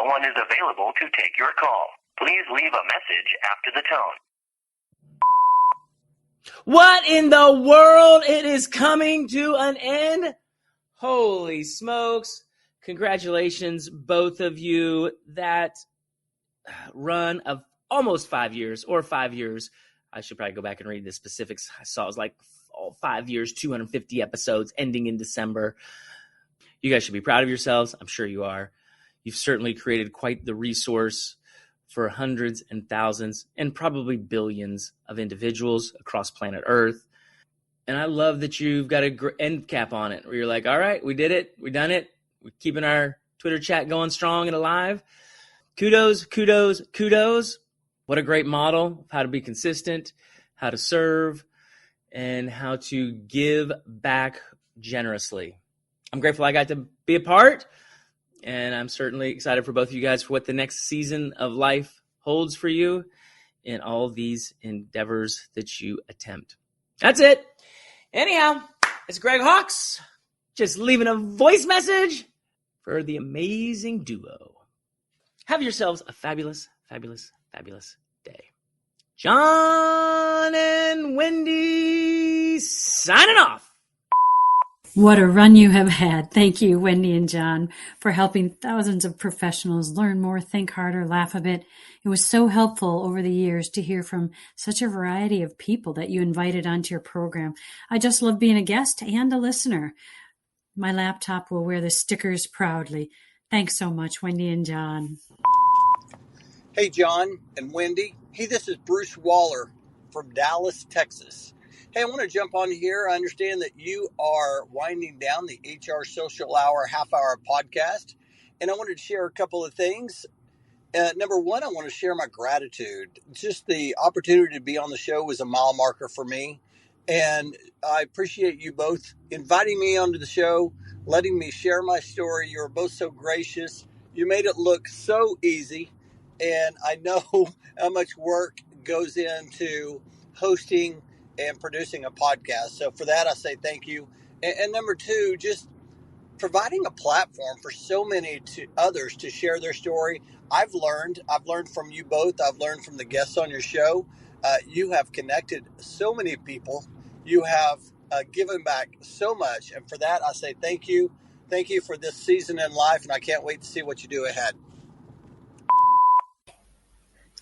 No one is available to take your call. Please leave a message after the tone. What in the world? It is coming to an end. Holy smokes. Congratulations, both of you. That run of almost 5 years or 5 years. I should probably go back and read the specifics. I saw it was like 5 years, 250 episodes ending in December. You guys should be proud of yourselves. I'm sure you are. You've certainly created quite the resource for hundreds and thousands and probably billions of individuals across planet Earth. And I love that you've got an end cap on it where you're like, all right, we did it. We done it. We're keeping our Twitter chat going strong and alive. Kudos, kudos, kudos. What a great model of how to be consistent, how to serve, and how to give back generously. I'm grateful I got to be a part, and I'm certainly excited for both of you guys for what the next season of life holds for you in all these endeavors that you attempt. That's it. Anyhow, it's Greg Hawkes, just leaving a voice message for the amazing duo. Have yourselves a fabulous, fabulous, fabulous day. Jon and Wendy signing off. What a run you have had. Thank you, Wendy and Jon, for helping thousands of professionals learn more, think harder, laugh a bit. It was so helpful over the years to hear from such a variety of people that you invited onto your program. I just love being a guest and a listener. My laptop will wear the stickers proudly. Thanks so much, Wendy and Jon. Hey, Jon and Wendy. Hey, this is Bruce Waller from Dallas, Texas. Hey, I want to jump on here. I understand that you are winding down the HR Social Hour half-hour podcast, and I wanted to share a couple of things. Number one, I want to share my gratitude. Just the opportunity to be on the show was a mile marker for me, and I appreciate you both inviting me onto the show, letting me share my story. You were both so gracious. You made it look so easy, and I know how much work goes into hosting and producing a podcast. So for that, I say thank you. And number two, just providing a platform for so many others to share their story. I've learned from you both. I've learned from the guests on your show. You have connected so many people. You have given back so much. And for that, I say thank you. Thank you for this season in life. And I can't wait to see what you do ahead.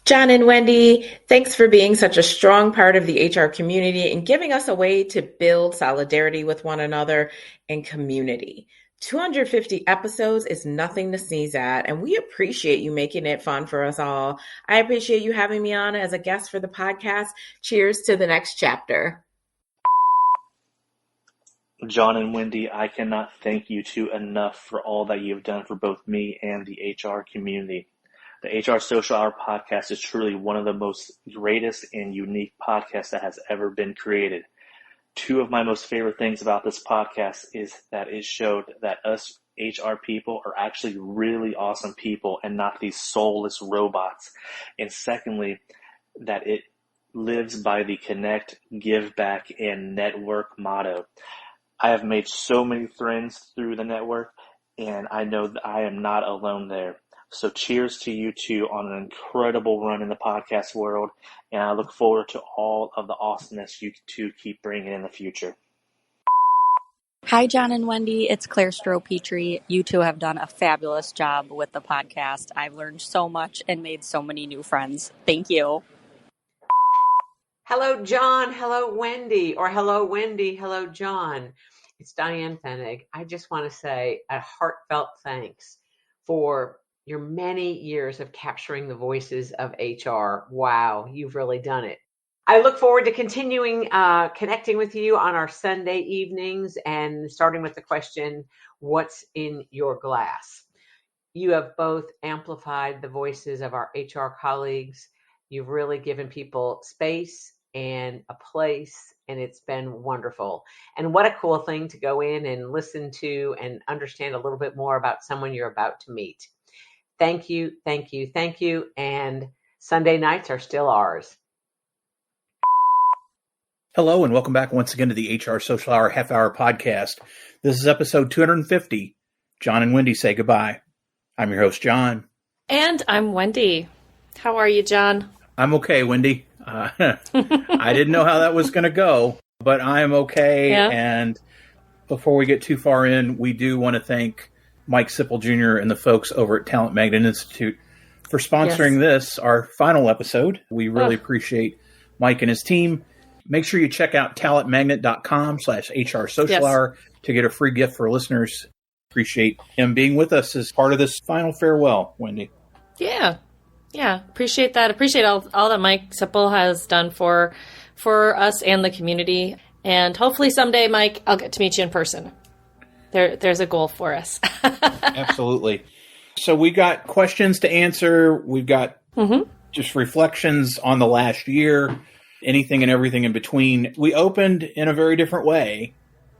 Jon and Wendy, thanks for being such a strong part of the HR community and giving us a way to build solidarity with one another and community. 250 episodes is nothing to sneeze at, and we appreciate you making it fun for us all. I appreciate you having me on as a guest for the podcast. Cheers to the next chapter. Jon and Wendy, I cannot thank you two enough for all that you've done for both me and the HR community. The HR Social Hour podcast is truly one of the most greatest and unique podcasts that has ever been created. Two of my most favorite things about this podcast is that it showed that us HR people are actually really awesome people and not these soulless robots. And secondly, that it lives by the connect, give back, and network motto. I have made so many friends through the network, and I know that I am not alone there. So cheers to you two on an incredible run in the podcast world, and I look forward to all of the awesomeness you two keep bringing in the future. Hi, Jon and Wendy. It's Claire Stroh-Petrie. You two have done a fabulous job with the podcast. I've learned so much and made so many new friends. Thank you. Hello, Jon. Hello, Wendy. Or hello, Wendy. Hello, Jon. It's Diane Fennig. I just want to say a heartfelt thanks for your many years of capturing the voices of HR. Wow, you've really done it. I look forward to continuing connecting with you on our Sunday evenings and starting with the question, what's in your glass? You have both amplified the voices of our HR colleagues. You've really given people space and a place, and it's been wonderful. And what a cool thing to go in and listen to and understand a little bit more about someone you're about to meet. Thank you, thank you, thank you. And Sunday nights are still ours. Hello, and welcome back once again to the HR Social Hour Half Hour Podcast. This is episode 250. Jon and Wendy say goodbye. I'm your host, Jon. And I'm Wendy. How are you, John? I'm okay, Wendy. I didn't know how that was going to go, but I'm okay. Yeah. And before we get too far in, we do want to thank Mike Sipple Jr. and the folks over at Talent Magnet Institute for sponsoring this, our final episode. We really appreciate Mike and his team. Make sure you check out talentmagnet.com/HR Social Hour to get a free gift for listeners. Appreciate him being with us as part of this final farewell, Wendy. Yeah. Appreciate that. Appreciate all that Mike Sipple has done for us and the community. And hopefully someday, Mike, I'll get to meet you in person. There's a goal for us. Absolutely. So we got questions to answer. We've got just reflections on the last year, anything and everything in between. We opened in a very different way.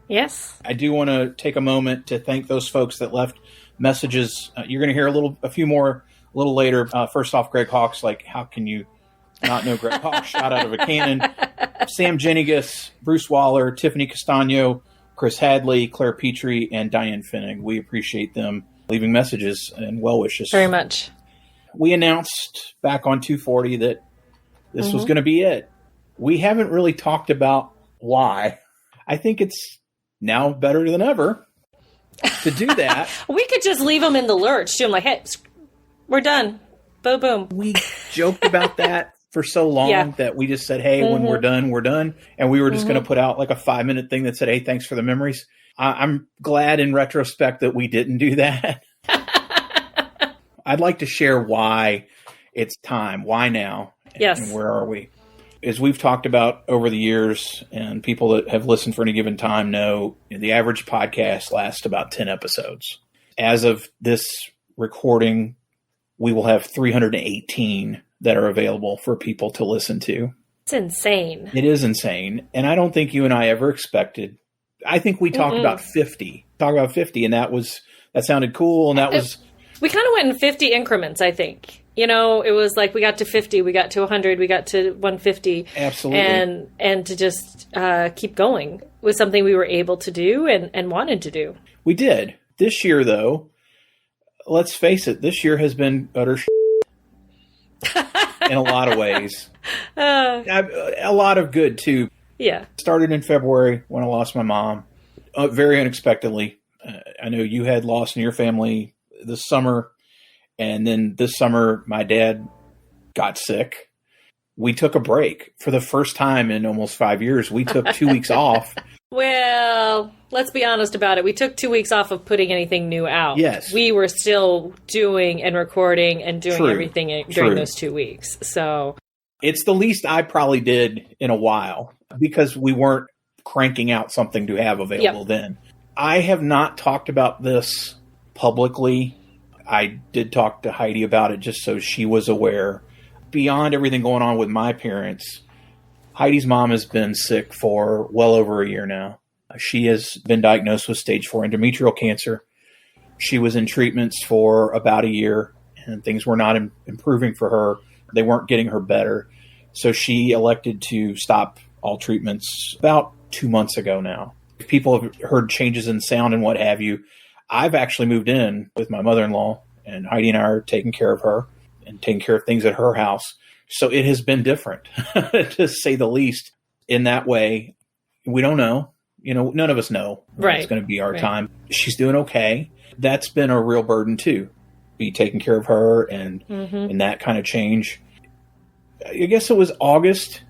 Yes. I do want to take a moment to thank those folks that left messages. You're going to hear a few more a little later. First off, Greg Hawk's like, how can you not know Greg Hawk? Shot out of a cannon. Sam Jenigas, Bruce Waller, Tiffany Castano, Chris Hadley, Claire Petrie, and Diane Finnig. We appreciate them leaving messages and well wishes. Very much. We announced back on 240 that this was going to be it. We haven't really talked about why. I think it's now better than ever to do that. We could just leave them in the lurch. Do them like, hey, we're done. Boom, boom. We joked about that for so long that we just said, hey, when we're done, we're done. And we were just going to put out like a 5-minute thing that said, hey, thanks for the memories. I'm glad in retrospect that we didn't do that. I'd like to share why it's time. Why now? And where are we? As we've talked about over the years, and people that have listened for any given time know, the average podcast lasts about 10 episodes. As of this recording, we will have 318 that are available for people to listen to. It's insane. It is insane. And I don't think you and I ever expected. I think we talked about 50. And that sounded cool. And that was. We kind of went in 50 increments, I think. You know, it was like we got to 50, we got to 100, we got to 150. Absolutely. And to just keep going was something we were able to do and wanted to do. We did. This year, though, let's face it, this year has been utter in a lot of ways. A lot of good, too. Yeah. Started in February when I lost my mom, very unexpectedly. I know you had loss in your family this summer. And then this summer, my dad got sick. We took a break for the first time in almost 5 years. We took 2 weeks off. Well, let's be honest about it. We took 2 weeks off of putting anything new out. Yes. We were still doing and recording and doing everything during those 2 weeks. So it's the least I probably did in a while because we weren't cranking out something to have available then. I have not talked about this publicly. I did talk to Heidi about it just so she was aware. Beyond everything going on with my parents, Heidi's mom has been sick for well over a year now. She has been diagnosed with stage 4 endometrial cancer. She was in treatments for about a year, and things were not improving for her. They weren't getting her better. So she elected to stop all treatments about 2 months ago now. People have heard changes in sound and what have you. I've actually moved in with my mother-in-law, and Heidi and I are taking care of her and taking care of things at her house. So it has been different, to say the least. In that way, we don't know. You know, none of us know when it's going to be our time. She's doing okay. That's been a real burden, too, be taking care of her and that kind of change. I guess it was August,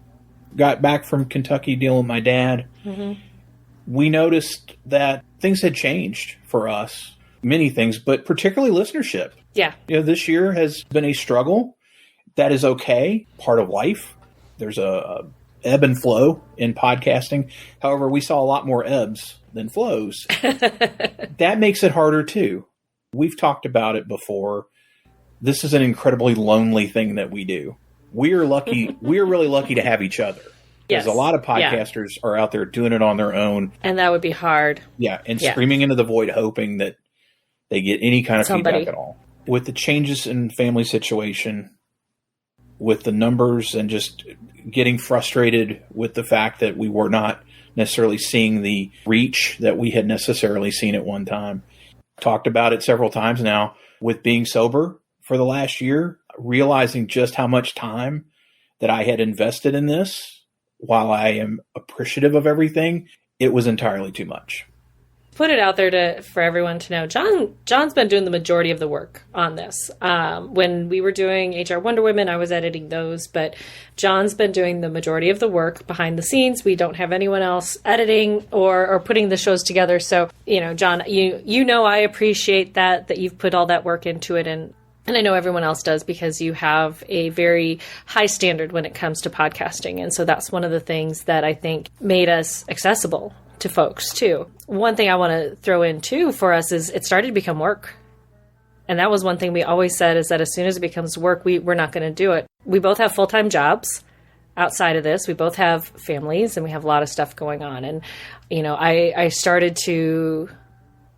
got back from Kentucky dealing with my dad. We noticed that things had changed for us, many things, but particularly listenership. Yeah. You know, this year has been a struggle. That is okay, part of life. There's a ebb and flow in podcasting. However, we saw a lot more ebbs than flows. That makes it harder too. We've talked about it before. This is an incredibly lonely thing that we do. We are lucky. We are really lucky to have each other. Because a lot of podcasters are out there doing it on their own. And that would be hard. Yeah, and screaming into the void, hoping that they get any kind of feedback at all. With the changes in family situation, with the numbers, and just getting frustrated with the fact that we were not necessarily seeing the reach that we had necessarily seen at one time. Talked about it several times now. With being sober for the last year, realizing just how much time that I had invested in this. While I am appreciative of everything, it was entirely too much. Put it out there for everyone to know. John's been doing the majority of the work on this. When we were doing HR Wonder Women, I was editing those, but John's been doing the majority of the work behind the scenes. We don't have anyone else editing or putting the shows together. So, John, you know I appreciate that you've put all that work into it, and I know everyone else does, because you have a very high standard when it comes to podcasting. And so that's one of the things that I think made us accessible to folks too. One thing I want to throw in too for us is it started to become work. And that was one thing we always said, is that as soon as it becomes work, we're not going to do it. We both have full-time jobs outside of this. We both have families, and we have a lot of stuff going on. And, I started to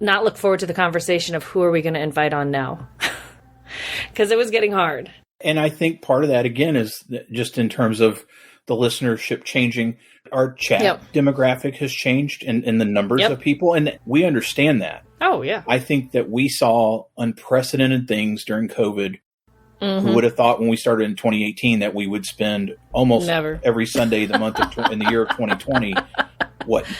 not look forward to the conversation of who are we going to invite on now, because it was getting hard. And I think part of that, again, is just in terms of the listenership changing. Our chat demographic has changed in the numbers of people, and we understand that. Oh, yeah. I think that we saw unprecedented things during COVID. Who would have thought when we started in 2018 that we would spend almost every Sunday the month in the year of 2020,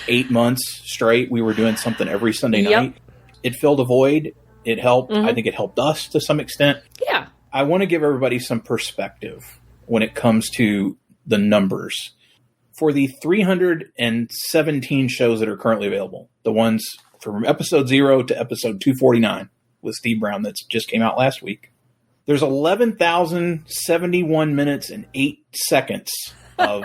8 months straight, we were doing something every Sunday night. It filled a void. It helped. I think it helped us to some extent. Yeah. I want to give everybody some perspective when it comes to the numbers. For the 317 shows that are currently available, the ones from episode 0 to episode 249 with Steve Brown that just came out last week, there's 11,071 minutes and 8 seconds of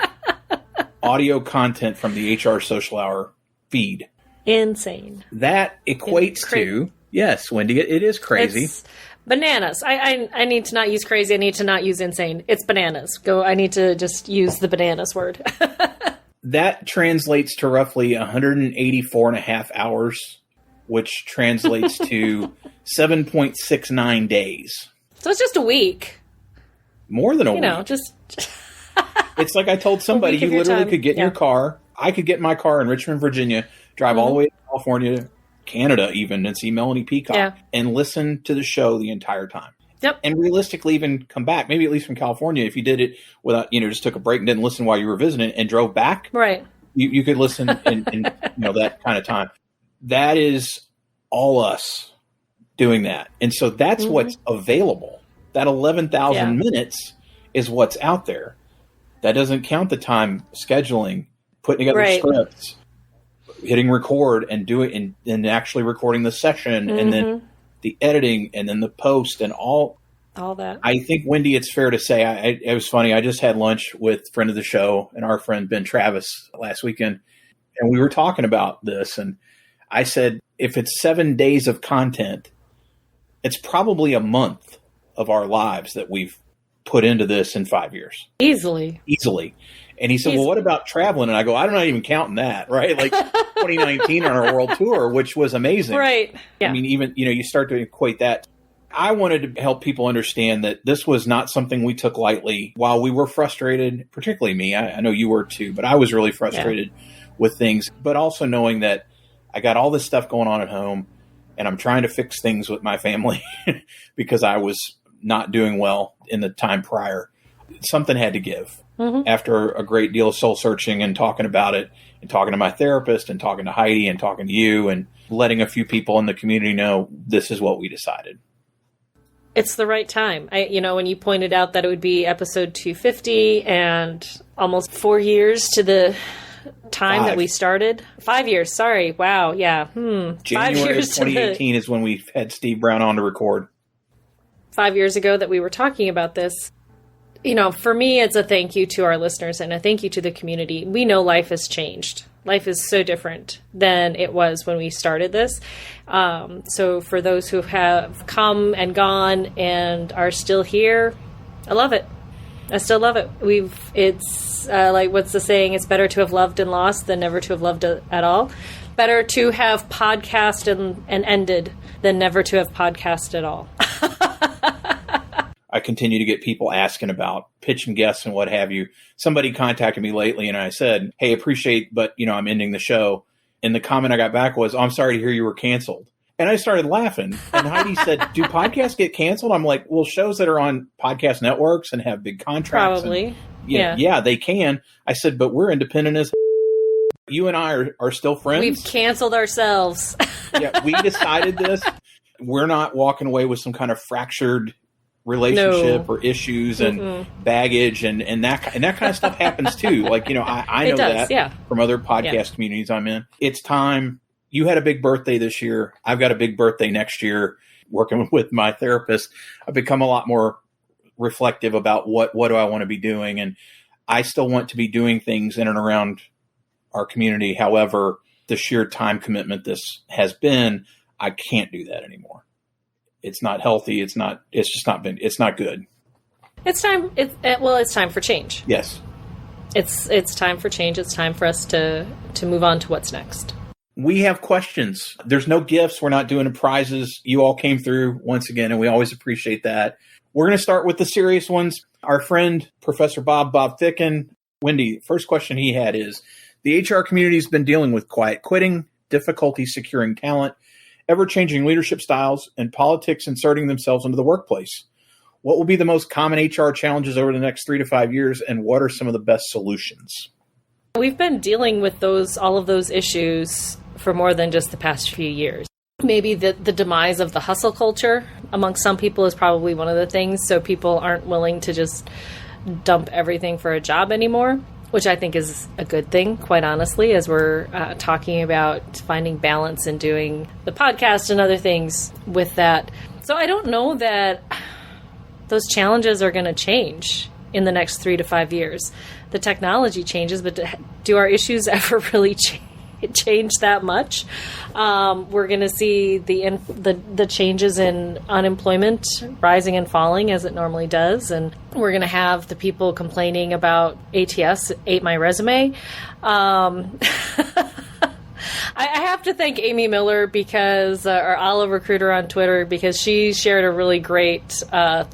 audio content from the HR Social Hour feed. Insane. That equates to, yes, Wendy, it is crazy. It's bananas. I need to not use crazy. I need to not use insane. It's bananas. I need to just use the bananas word. That translates to roughly 184 and a half hours, which translates to 7.69 days. So it's just a week. More than a week. Just... It's like I told somebody, you literally could get in your car. I could get in my car in Richmond, Virginia, drive all the way to California, Canada even, and see Melanie Peacock and listen to the show the entire time. Yep. And realistically even come back, maybe at least from California, if you did it without, just took a break and didn't listen while you were visiting and drove back. Right. You could listen in that kind of time. That is all us doing that. And so that's what's available. That 11,000 minutes is what's out there. That doesn't count the time scheduling, putting together scripts, hitting record and doing and actually recording the session and then the editing and then the post and all that. I think, Wendy, it's fair to say, it was funny. I just had lunch with a friend of the show and our friend Ben Travis last weekend, and we were talking about this. And I said, if it's 7 days of content, it's probably a month of our lives that we've put into this in 5 years. Easily. And he said, well, what about traveling? And I go, I'm not even counting that, right? Like 2019 on our world tour, which was amazing. Right. Yeah. I mean, even, you start to equate that. I wanted to help people understand that this was not something we took lightly. While we were frustrated, particularly me, I know you were too, but I was really frustrated with things, but also knowing that I got all this stuff going on at home and I'm trying to fix things with my family because I was not doing well in the time prior. Something had to give. After a great deal of soul searching and talking about it and talking to my therapist and talking to Heidi and talking to you and letting a few people in the community know this is what we decided. It's the right time. When you pointed out that it would be episode 250 and almost 4 years to the time that we started. 5 years. Sorry. Wow. Yeah. January 5 years 2018 is when we had Steve Brown on to record. 5 years ago that we were talking about this. For me, it's a thank you to our listeners and a thank you to the community. We know life has changed. Life is so different than it was when we started this. So for those who have come and gone and are still here, I love it. I still love it. It's like, what's the saying? It's better to have loved and lost than never to have loved at all. Better to have podcast and ended than never to have podcast at all. I continue to get people asking about pitch and guests and what have you. Somebody contacted me lately and I said, hey, appreciate, but I'm ending the show. And the comment I got back was, I'm sorry to hear you were canceled. And I started laughing. And Heidi said, do podcasts get canceled? I'm like, well, shows that are on podcast networks and have big contracts. Probably. Yeah, they can. I said, but we're independent as you and I are still friends. We've canceled ourselves. Yeah, we decided this. We're not walking away with some kind of fractured relationship or issues and baggage and that kind of stuff happens too. Like, I know that from other podcast communities I'm in. It's time. You had a big birthday this year. I've got a big birthday next year. Working with my therapist, I've become a lot more reflective about what do I want to be doing. And I still want to be doing things in and around our community. However, the sheer time commitment this has been, I can't do that anymore. It's not healthy. It's not good. It's time. It's time for change. Yes. It's time for change. It's time for us to move on to what's next. We have questions. There's no gifts. We're not doing prizes. You all came through once again, and we always appreciate that. We're going to start with the serious ones. Our friend, Professor Bob Thicken. Wendy, first question he had is, the HR community has been dealing with quiet quitting, difficulty securing talent, ever-changing leadership styles, and politics inserting themselves into the workplace. What will be the most common HR challenges over the next 3 to 5 years, and what are some of the best solutions? We've been dealing with all of those issues for more than just the past few years. Maybe the demise of the hustle culture amongst some people is probably one of the things. So people aren't willing to just dump everything for a job anymore, which I think is a good thing, quite honestly, as we're talking about finding balance and doing the podcast and other things with that. So I don't know that those challenges are going to change in the next 3 to 5 years. The technology changes, but do our issues ever really change that much? We're going to see the changes in unemployment rising and falling as it normally does, and we're going to have the people complaining about ATS ate my resume. I have to thank Amy Miller because, or Olive Recruiter on Twitter, because she shared a really great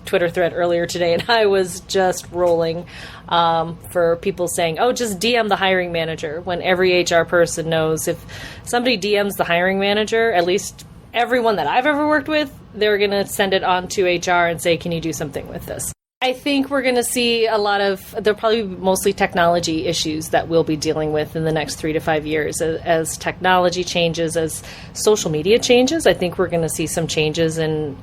Twitter thread earlier today, and I was just rolling for people saying, oh, just DM the hiring manager, when every HR person knows if somebody DMs the hiring manager, at least everyone that I've ever worked with, they're going to send it on to HR and say, can you do something with this? I think we're going to see there'll probably be mostly technology issues that we'll be dealing with in the next 3 to 5 years. As technology changes, as social media changes, I think we're going to see some changes in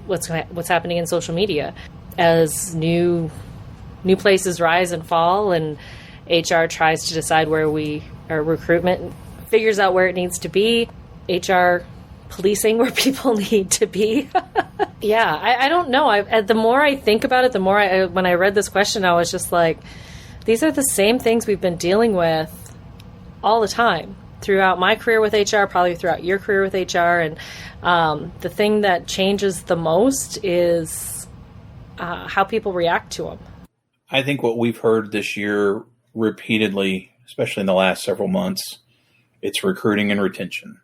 what's happening in social media as new places rise and fall, and HR tries to decide where our recruitment figures out where it needs to be. HR policing where people need to be. Yeah, I don't know. The more I think about it, the more when I read this question, I was just like, these are the same things we've been dealing with all the time throughout my career with HR, probably throughout your career with HR. And the thing that changes the most is how people react to them. I think what we've heard this year repeatedly, especially in the last several months, it's recruiting and retention.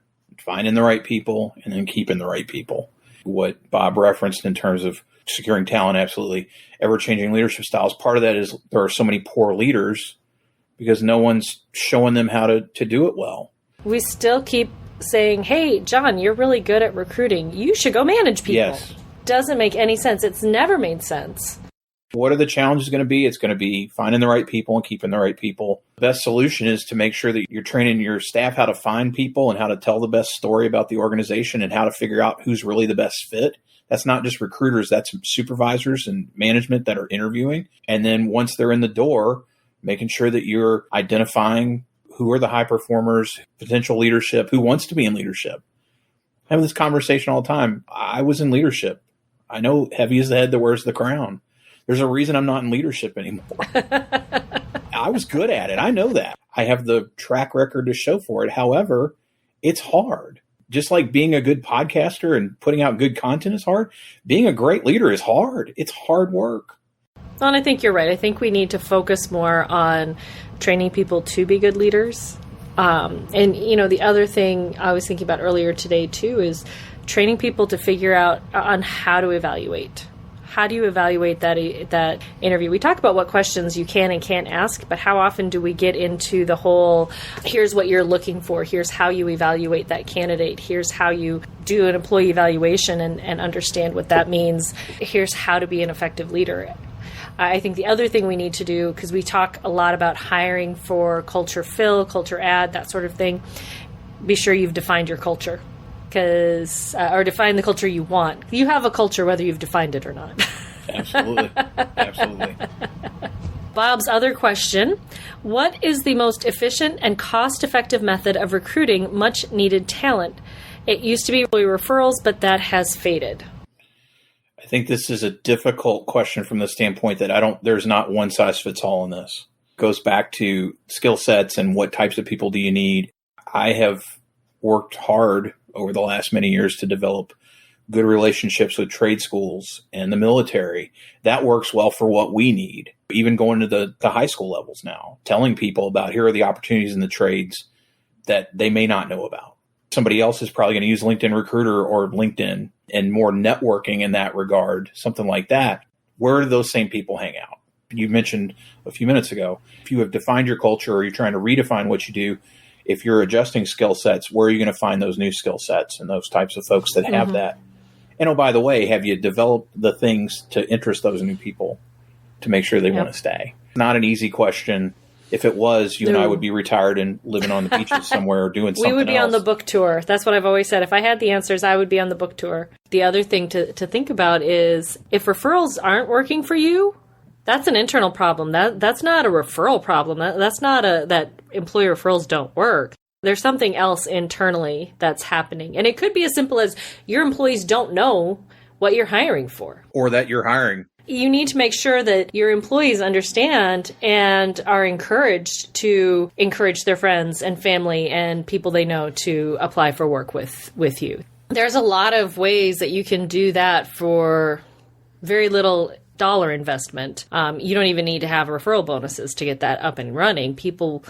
Finding the right people and then keeping the right people. What Bob referenced in terms of securing talent, absolutely. Ever-changing leadership styles. Part of that is there are so many poor leaders because no one's showing them how to do it well. We still keep saying, hey, John, you're really good at recruiting. You should go manage people. Yes. Doesn't make any sense. It's never made sense. What are the challenges going to be? It's going to be finding the right people and keeping the right people. The best solution is to make sure that you're training your staff how to find people and how to tell the best story about the organization and how to figure out who's really the best fit. That's not just recruiters, that's supervisors and management that are interviewing. And then once they're in the door, making sure that you're identifying who are the high performers, potential leadership, who wants to be in leadership. I have this conversation all the time. I was in leadership. I know heavy is the head that wears the crown. There's a reason I'm not in leadership anymore. I was good at it. I know that. I have the track record to show for it. However, it's hard. Just like being a good podcaster and putting out good content is hard, being a great leader is hard. It's hard work. Well, and I think you're right. I think we need to focus more on training people to be good leaders. And, the other thing I was thinking about earlier today, too, is training people to figure out on how to evaluate. How do you evaluate that interview? We talk about what questions you can and can't ask, but how often do we get into the whole, here's what you're looking for, here's how you evaluate that candidate, here's how you do an employee evaluation and understand what that means, here's how to be an effective leader. I think the other thing we need to do, because we talk a lot about hiring for culture fill, culture add, that sort of thing, be sure you've defined your culture. Or define the culture you want. You have a culture whether you've defined it or not. Absolutely. Absolutely. Bob's other question, what is the most efficient and cost-effective method of recruiting much-needed talent? It used to be referrals, but that has faded. I think this is a difficult question from the standpoint that there's not one size fits all in this. It goes back to skill sets and what types of people do you need. I have worked hard over the last many years to develop good relationships with trade schools and the military. That works well for what we need. Even going to the high school levels now, telling people about here are the opportunities in the trades that they may not know about. Somebody else is probably going to use LinkedIn Recruiter or LinkedIn and more networking in that regard, something like that. Where do those same people hang out? You mentioned a few minutes ago, if you have defined your culture or you're trying to redefine what you do, if you're adjusting skill sets, where are you going to find those new skill sets and those types of folks that have that? And oh, by the way, have you developed the things to interest those new people to make sure they want to stay? Not an easy question. If it was, you and I would be retired and living on the beaches somewhere or doing something else. We would be on the book tour. That's what I've always said. If I had the answers, I would be on the book tour. The other thing to think about is if referrals aren't working for you, that's an internal problem. That's not a referral problem. That's not that employee referrals don't work. There's something else internally that's happening. And it could be as simple as your employees don't know what you're hiring for. Or that you're hiring. You need to make sure that your employees understand and are encouraged to encourage their friends and family and people they know to apply for work with you. There's a lot of ways that you can do that for very little dollar investment. You don't even need to have referral bonuses to get that up and running. People,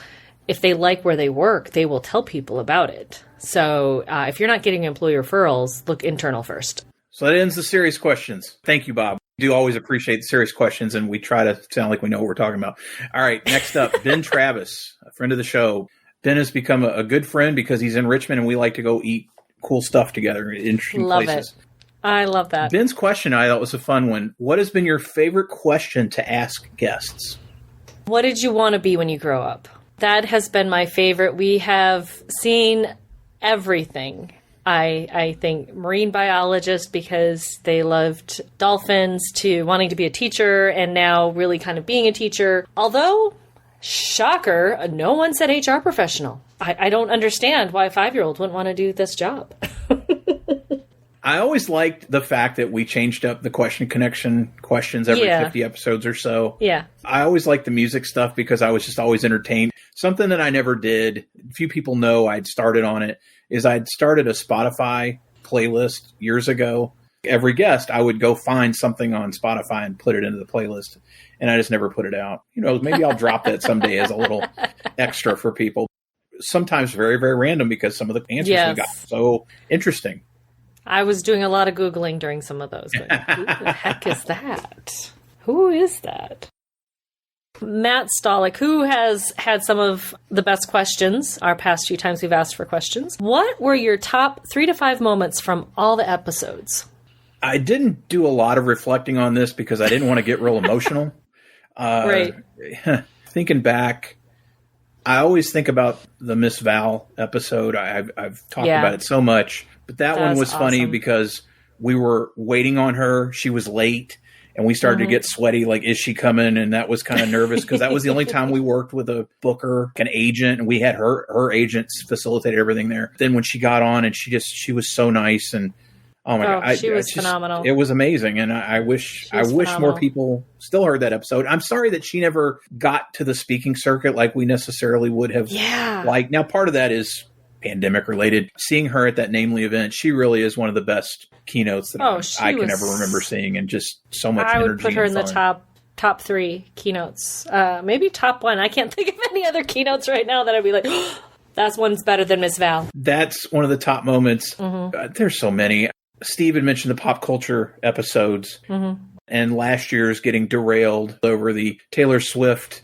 if they like where they work, they will tell people about it. So if you're not getting employee referrals, look internal first. So that ends the serious questions. Thank you, Bob. We do always appreciate the serious questions, and we try to sound like we know what we're talking about. All right, next up, Ben Travis, a friend of the show. Ben has become a good friend because he's in Richmond, and we like to go eat cool stuff together in interesting places. It. I love that. Ben's question I thought was a fun one. What has been your favorite question to ask guests? What did you want to be when you grow up? That has been my favorite. We have seen everything. I think marine biologist because they loved dolphins to wanting to be a teacher and now really kind of being a teacher. Although, shocker, no one said HR professional. I don't understand why a 5-year-old wouldn't want to do this job. I always liked the fact that we changed up the question connection questions every 50 episodes or so. Yeah. I always liked the music stuff because I was just always entertained. Something that I never did, few people know I'd started on it, is I'd started a Spotify playlist years ago. Every guest, I would go find something on Spotify and put it into the playlist. And I just never put it out. You know, maybe I'll drop that someday as a little extra for people. Sometimes very, very random because some of the answers we got so interesting. I was doing a lot of Googling during some of those. But who the heck is that? Who is that? Matt Stolick, who has had some of the best questions our past few times we've asked for questions. What were your top 3 to 5 moments from all the episodes? I didn't do a lot of reflecting on this because I didn't want to get real emotional. Right. Thinking back, I always think about the Miss Val episode. I've talked about it so much. But that one was funny because we were waiting on her. She was late, and we started to get sweaty. Like, is she coming? And that was kind of nervous because that was the only time we worked with a booker, an agent, and we had her agents facilitated everything there. Then when she got on, and she was so nice, and oh my God, she was phenomenal. It was amazing, and I wish more people still heard that episode. I'm sorry that she never got to the speaking circuit like we necessarily would have. Yeah. Like, now part of that is pandemic related. Seeing her at that Namely event, she really is one of the best keynotes that I can ever remember seeing, and just so much energy. I would put her in the top 3 keynotes, maybe top 1. I can't think of any other keynotes right now that I'd be like, oh, that's one's better than Miss Val. That's one of the top moments. There's so many. Steve had mentioned the pop culture episodes. And last year's getting derailed over the Taylor Swift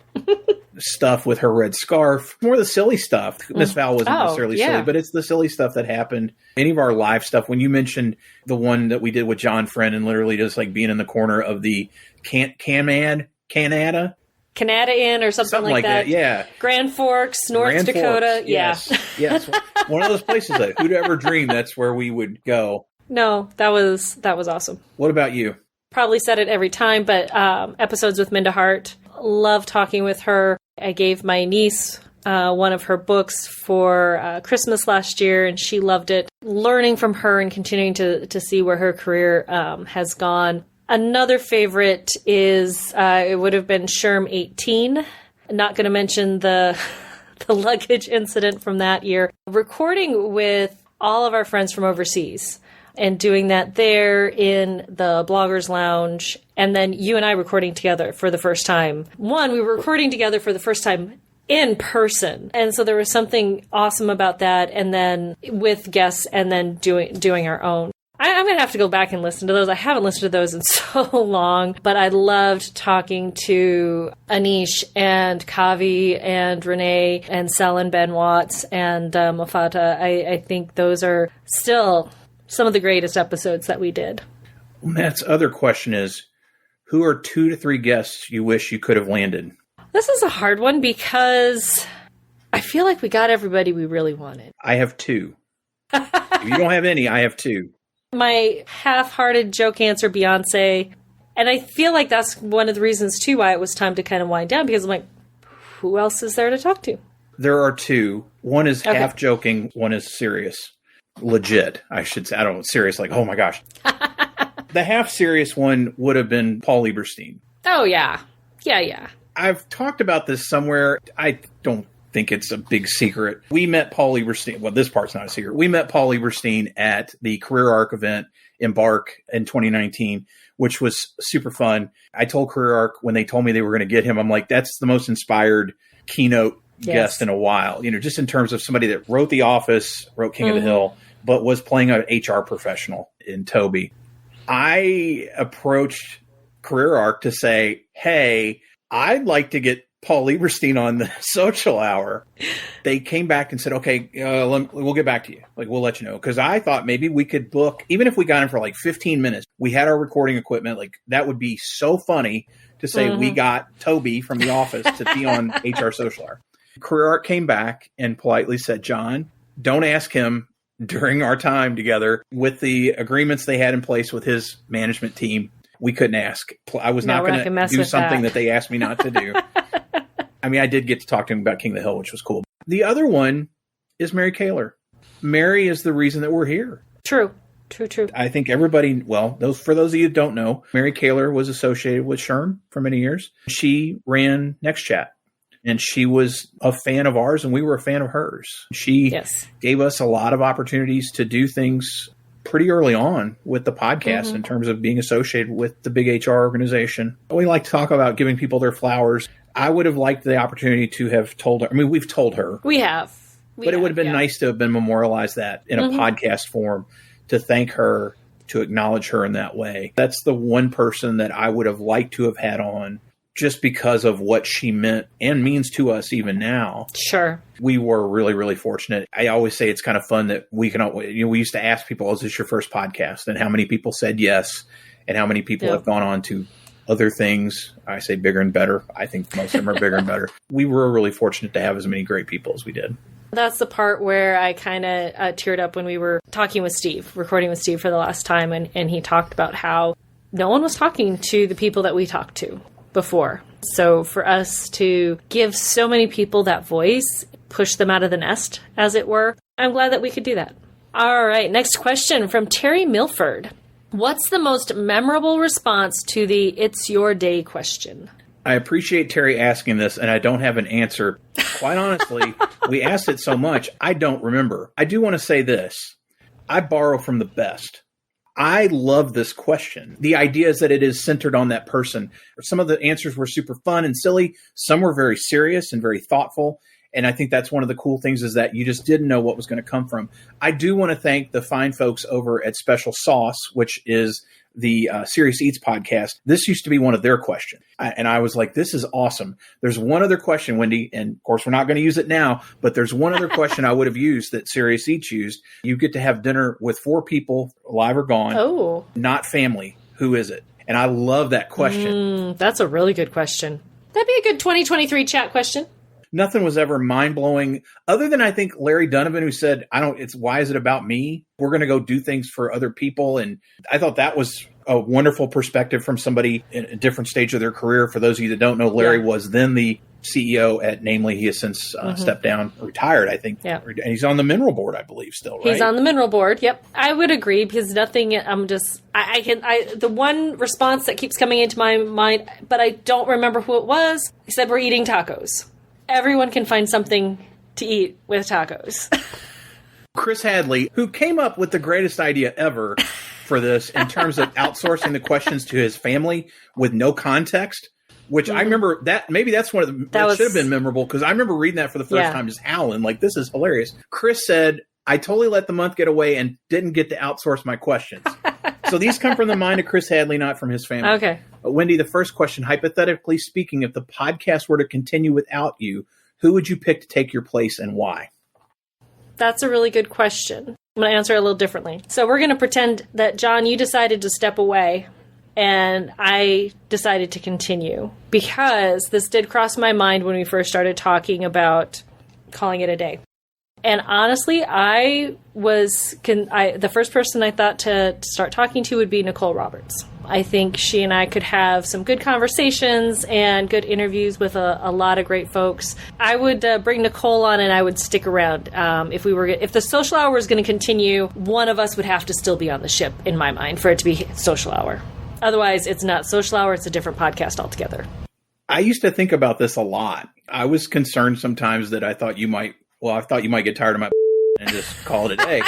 stuff with her red scarf. More the silly stuff. Miss Val wasn't necessarily silly, but it's the silly stuff that happened. Any of our live stuff, when you mentioned the one that we did with John Friend and literally just like being in the corner of the Canada Inn or something like that. Yeah. Grand Forks, North Dakota. Yes. Yes. One of those places that who'd ever dream that's where we would go. No, that was awesome. What about you? Probably said it every time, but episodes with Minda Hart. Love talking with her. I gave my niece one of her books for Christmas last year, and she loved it. Learning from her and continuing to see where her career has gone. Another favorite is, it would have been Sherm 18. Not going to mention the luggage incident from that year. Recording with all of our friends from overseas and doing that there in the Bloggers Lounge. And then you and I recording together for the first time. One, we were recording together for the first time in person. And so there was something awesome about that. And then with guests and then doing our own. I'm going to have to go back and listen to those. I haven't listened to those in so long, but I loved talking to Anish and Kavi and Renee and Sel and Ben Watts and Mafata. I think those are still some of the greatest episodes that we did. Matt's other question is, who are 2 to 3 guests you wish you could have landed? This is a hard one because I feel like we got everybody we really wanted. I have 2. If you don't have any, I have 2. My half-hearted joke answer, Beyonce. And I feel like that's one of the reasons, too, why it was time to kind of wind down, because I'm like, who else is there to talk to? There are 2. One is half joking, one is serious. Legit, I should say. I don't know, serious, like, oh my gosh. The half serious one would have been Paul Lieberstein. Oh, yeah. Yeah. I've talked about this somewhere. I don't think it's a big secret. We met Paul Lieberstein. Well, this part's not a secret. We met Paul Lieberstein at the Career Arc event, Embark, in 2019, which was super fun. I told Career Arc when they told me they were going to get him, I'm like, that's the most inspired keynote guest in a while. You know, just in terms of somebody that wrote The Office, wrote King of the Hill, but was playing an HR professional in Toby. I approached Career Arc to say, hey, I'd like to get Paul Lieberstein on the social hour. They came back and said, okay, we'll get back to you. Like, we'll let you know. Because I thought maybe we could book, even if we got him for like 15 minutes, we had our recording equipment. Like, that would be so funny to say we got Toby from The Office to be on HR Social Hour. Career Arc came back and politely said, John, don't ask him during our time together with the agreements they had in place with his management team. We couldn't ask. I was not going to do something that they asked me not to do. I mean, I did get to talk to him about King of the Hill, which was cool. The other one is Mary Kaler. Mary is the reason that we're here. True. I think everybody, for those of you who don't know, Mary Kaler was associated with Sherm for many years. She ran NextChat, and she was a fan of ours, and we were a fan of hers. She gave us a lot of opportunities to do things pretty early on with the podcast in terms of being associated with the big HR organization. We like to talk about giving people their flowers. I would have liked the opportunity to have told her. I mean, we've told her. We have. But it would have been nice to have been memorialized that in a podcast form, to thank her, to acknowledge her in that way. That's the one person that I would have liked to have had on, just because of what she meant and means to us even now. Sure. We were really, really fortunate. I always say it's kind of fun that we used to ask people, is this your first podcast? And how many people said yes, and how many people have gone on to other things. I say bigger and better. I think most of them are bigger and better. We were really fortunate to have as many great people as we did. That's the part where I kind of teared up when we were talking with Steve, recording with Steve for the last time, and he talked about how no one was talking to the people that we talked to before. So for us to give so many people that voice, push them out of the nest, as it were, I'm glad that we could do that. All right, next question from Terry Milford. What's the most memorable response to the "It's Your Day" question? I appreciate Terry asking this, and I don't have an answer. Quite honestly, we asked it so much, I don't remember. I do want to say this. I borrow from the best. I love this question. The idea is that it is centered on that person. Some of the answers were super fun and silly. Some were very serious and very thoughtful. And I think that's one of the cool things, is that you just didn't know what was going to come from. I do want to thank the fine folks over at Special Sauce, which is the Serious Eats podcast, this used to be one of their questions. And I was like, this is awesome. There's one other question, Wendy, and of course, we're not going to use it now, but there's one other question I would have used that Serious Eats used. You get to have dinner with 4 people, alive or gone, not family. Who is it? And I love that question. That's a really good question. That'd be a good 2023 chat question. Nothing was ever mind-blowing other than I think Larry Donovan, who said, why is it about me? We're going to go do things for other people. And I thought that was a wonderful perspective from somebody in a different stage of their career. For those of you that don't know, Larry was then the CEO at Namely. He has since stepped down, retired, I think. Yeah. And he's on the Mineral Board, I believe, still, right? He's on the Mineral Board. Yep. I would agree because nothing, the one response that keeps coming into my mind, but I don't remember who it was. He said, we're eating tacos. Everyone can find something to eat with tacos. Chris Hadley, who came up with the greatest idea ever for this in terms of outsourcing the questions to his family with no context, which I remember that maybe that's one of the, that should have been memorable because I remember reading that for the first time, just howling like, this is hilarious. Chris said, I totally let the month get away and didn't get to outsource my questions. So these come from the mind of Chris Hadley, not from his family. Okay. Wendy, the first question, hypothetically speaking, if the podcast were to continue without you, who would you pick to take your place and why? That's a really good question. I'm going to answer it a little differently. So we're going to pretend that, John, you decided to step away and I decided to continue because this did cross my mind when we first started talking about calling it a day. And honestly, the first person I thought to start talking to would be Nicole Roberts. I think she and I could have some good conversations and good interviews with a lot of great folks. I would bring Nicole on and I would stick around. If the social hour is going to continue, one of us would have to still be on the ship, in my mind, for it to be social hour. Otherwise, it's not social hour. It's a different podcast altogether. I used to think about this a lot. I was concerned sometimes that I thought you might get tired of my and just call it a day.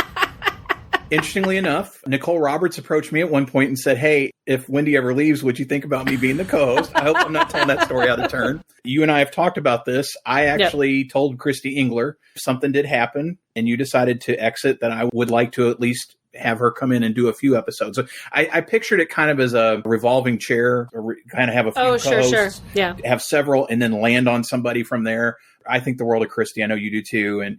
Interestingly enough, Nicole Roberts approached me at one point and said, hey, if Wendy ever leaves, would you think about me being the co-host? I hope I'm not telling that story out of turn. You and I have talked about this. I actually told Christy Engler something did happen and you decided to exit, that I would like to at least have her come in and do a few episodes. So I pictured it kind of as a revolving chair, kind of have a few co-hosts, have several, and then land on somebody from there. I think the world of Christy. I know you do too. And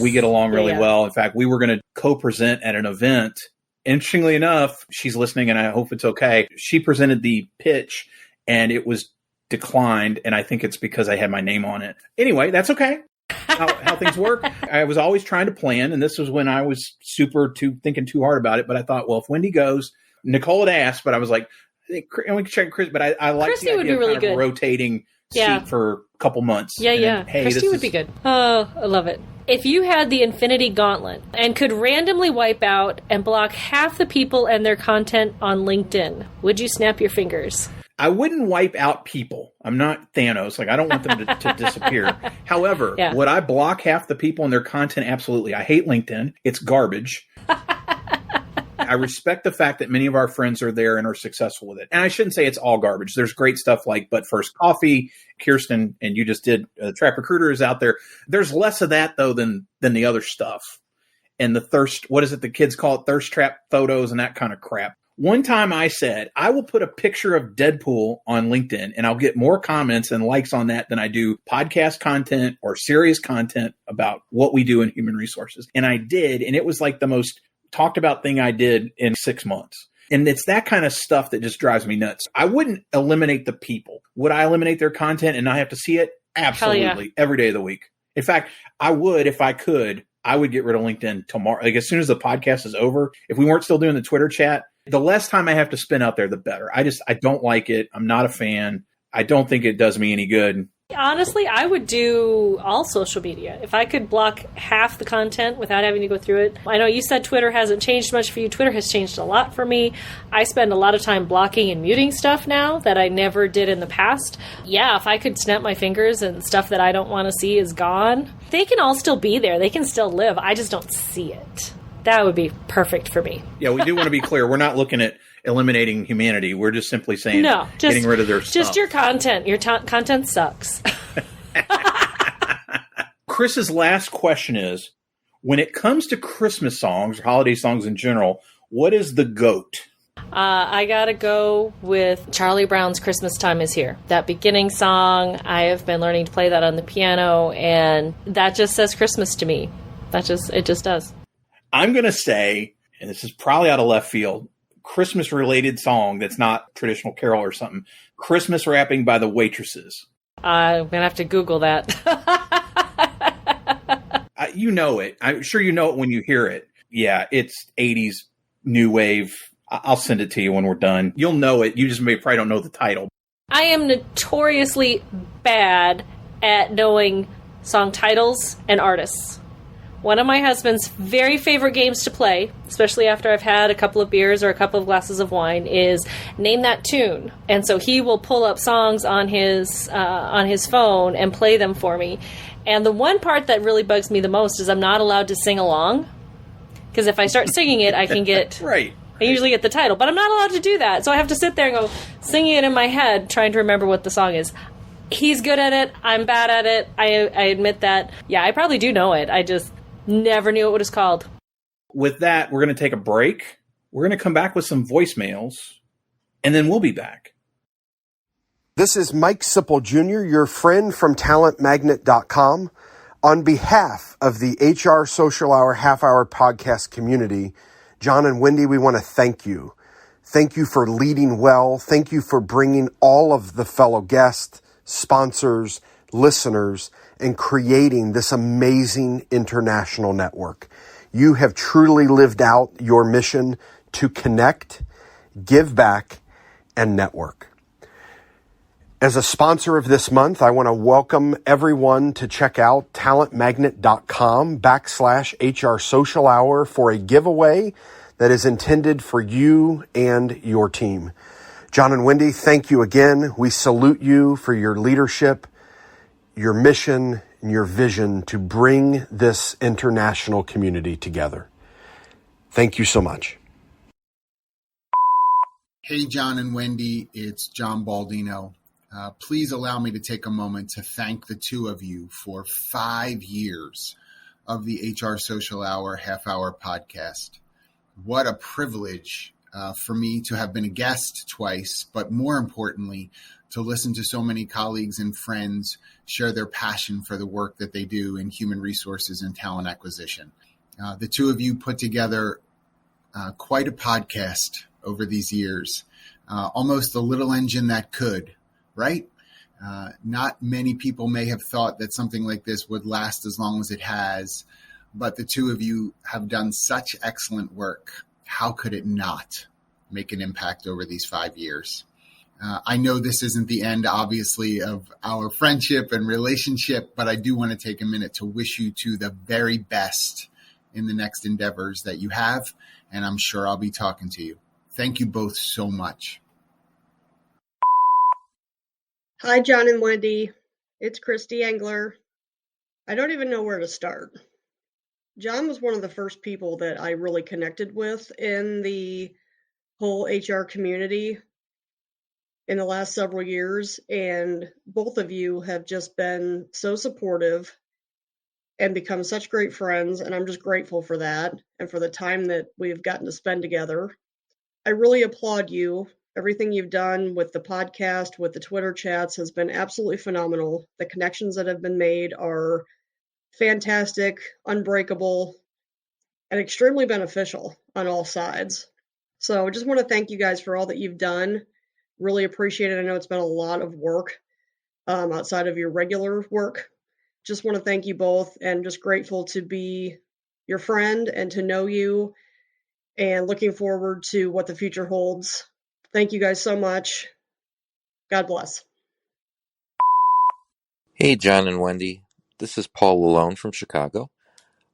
we get along really well. In fact, we were going to co-present at an event. Interestingly enough, she's listening and I hope it's okay. She presented the pitch and it was declined. And I think it's because I had my name on it. Anyway, that's okay. How things work. I was always trying to plan. And this was when I was thinking too hard about it. But I thought, well, if Wendy goes, Nicole had asked, but I was like, we can check Chris. But I like Christy the idea of kind of rotating seat for a couple months. Hey, Christy would be good. Oh, I love it. If you had the Infinity Gauntlet and could randomly wipe out and block half the people and their content on LinkedIn, would you snap your fingers? I wouldn't wipe out people. I'm not Thanos. Like, I don't want them to disappear. However, would I block half the people and their content? Absolutely. I hate LinkedIn. It's garbage. I respect the fact that many of our friends are there and are successful with it. And I shouldn't say it's all garbage. There's great stuff like But First Coffee, Kirsten, and you just did Trap Recruiter is out there. There's less of that, though, than the other stuff. And the thirst, what is it the kids call it? Thirst trap photos and that kind of crap. One time I said, I will put a picture of Deadpool on LinkedIn and I'll get more comments and likes on that than I do podcast content or serious content about what we do in human resources. And I did. And it was like the most talked about thing I did in 6 months. And it's that kind of stuff that just drives me nuts. I wouldn't eliminate the people. Would I eliminate their content and not have to see it? Absolutely. Every day of the week. In fact, I would, if I could, I would get rid of LinkedIn tomorrow. Like as soon as the podcast is over, if we weren't still doing the Twitter chat, the less time I have to spend out there, the better. I don't like it. I'm not a fan. I don't think it does me any good. Honestly, I would do all social media. If I could block half the content without having to go through it. I know you said Twitter hasn't changed much for you. Twitter has changed a lot for me. I spend a lot of time blocking and muting stuff now that I never did in the past. Yeah, if I could snap my fingers and stuff that I don't want to see is gone, they can all still be there. They can still live. I just don't see it. That would be perfect for me. Yeah, we do want to be clear. We're not looking at eliminating humanity. We're just simply saying getting rid of their stuff. Just your content. Your content sucks. Chris's last question is, when it comes to Christmas songs or holiday songs in general, what is the GOAT? I gotta go with Charlie Brown's Christmas Time Is Here. That beginning song, I have been learning to play that on the piano, and that just says Christmas to me. It just does. I'm going to say, and this is probably out of left field, Christmas-related song that's not traditional carol or something. Christmas Wrapping by the Waitresses. I'm going to have to Google that. You know it. I'm sure you know it when you hear it. Yeah, it's 80s new wave. I'll send it to you when we're done. You'll know it. You just probably don't know the title. I am notoriously bad at knowing song titles and artists. One of my husband's very favorite games to play, especially after I've had a couple of beers or a couple of glasses of wine, is name that tune. And so he will pull up songs on his phone and play them for me. And the one part that really bugs me the most is I'm not allowed to sing along. Because if I start singing it, I can get... Right. I usually get the title, but I'm not allowed to do that. So I have to sit there and go singing it in my head, trying to remember what the song is. He's good at it. I'm bad at it. I admit that. Yeah, I probably do know it. I just never knew what it was called. With that, we're going to take a break. We're going to come back with some voicemails, and then we'll be back. This is Mike Sipple Jr., your friend from TalentMagnet.com. On behalf of the HR Social Hour Half Hour podcast community, Jon and Wendy, we want to thank you. Thank you for leading well. Thank you for bringing all of the fellow guests, sponsors, listeners, and creating this amazing international network. You have truly lived out your mission to connect, give back, and network. As a sponsor of this month, I want to welcome everyone to check out talentmagnet.com/HR Social Hour for a giveaway that is intended for you and your team. Jon and Wendy, thank you again. We salute you for your leadership, your mission, and your vision to bring this international community together. Thank you so much. Hey, Jon and Wendy, it's John Baldino. Please allow me to take a moment to thank the two of you for 5 years of the HR Social Hour Half Hour podcast. What a privilege for me to have been a guest twice, but more importantly, to listen to so many colleagues and friends share their passion for the work that they do in human resources and talent acquisition. The two of you put together quite a podcast over these years, almost the little engine that could. Right? Not many people may have thought that something like this would last as long as it has, but the two of you have done such excellent work. How could it not make an impact over these 5 years? I know this isn't the end, obviously, of our friendship and relationship, but I do want to take a minute to wish you two the very best in the next endeavors that you have, and I'm sure I'll be talking to you. Thank you both so much. Hi, Jon and Wendy. It's Christy Engler. I don't even know where to start. Jon was one of the first people that I really connected with in the whole HR community in the last several years, and both of you have just been so supportive and become such great friends, and I'm just grateful for that and for the time that we've gotten to spend together. I really applaud you. Everything you've done with the podcast, with the Twitter chats has been absolutely phenomenal. The connections that have been made are fantastic, unbreakable, and extremely beneficial on all sides. So I just want to thank you guys for all that you've done. Really appreciate it. I know it's been a lot of work outside of your regular work. Just want to thank you both and just grateful to be your friend and to know you and looking forward to what the future holds. Thank you guys so much. God bless. Hey, Jon and Wendy. This is Paul Lalone from Chicago,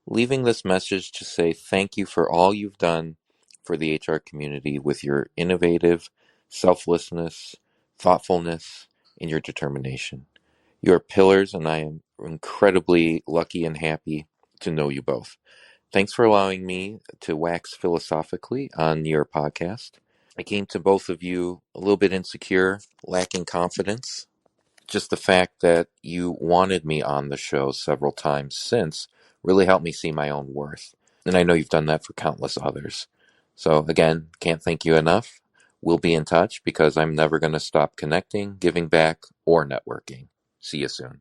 leaving this message to say thank you for all you've done for the HR community with your innovative selflessness, thoughtfulness, and your determination. You are pillars, and I am incredibly lucky and happy to know you both. Thanks for allowing me to wax philosophically on your podcast. I came to both of you a little bit insecure, lacking confidence. Just the fact that you wanted me on the show several times since really helped me see my own worth. And I know you've done that for countless others. So again, can't thank you enough. We'll be in touch because I'm never going to stop connecting, giving back, or networking. See you soon.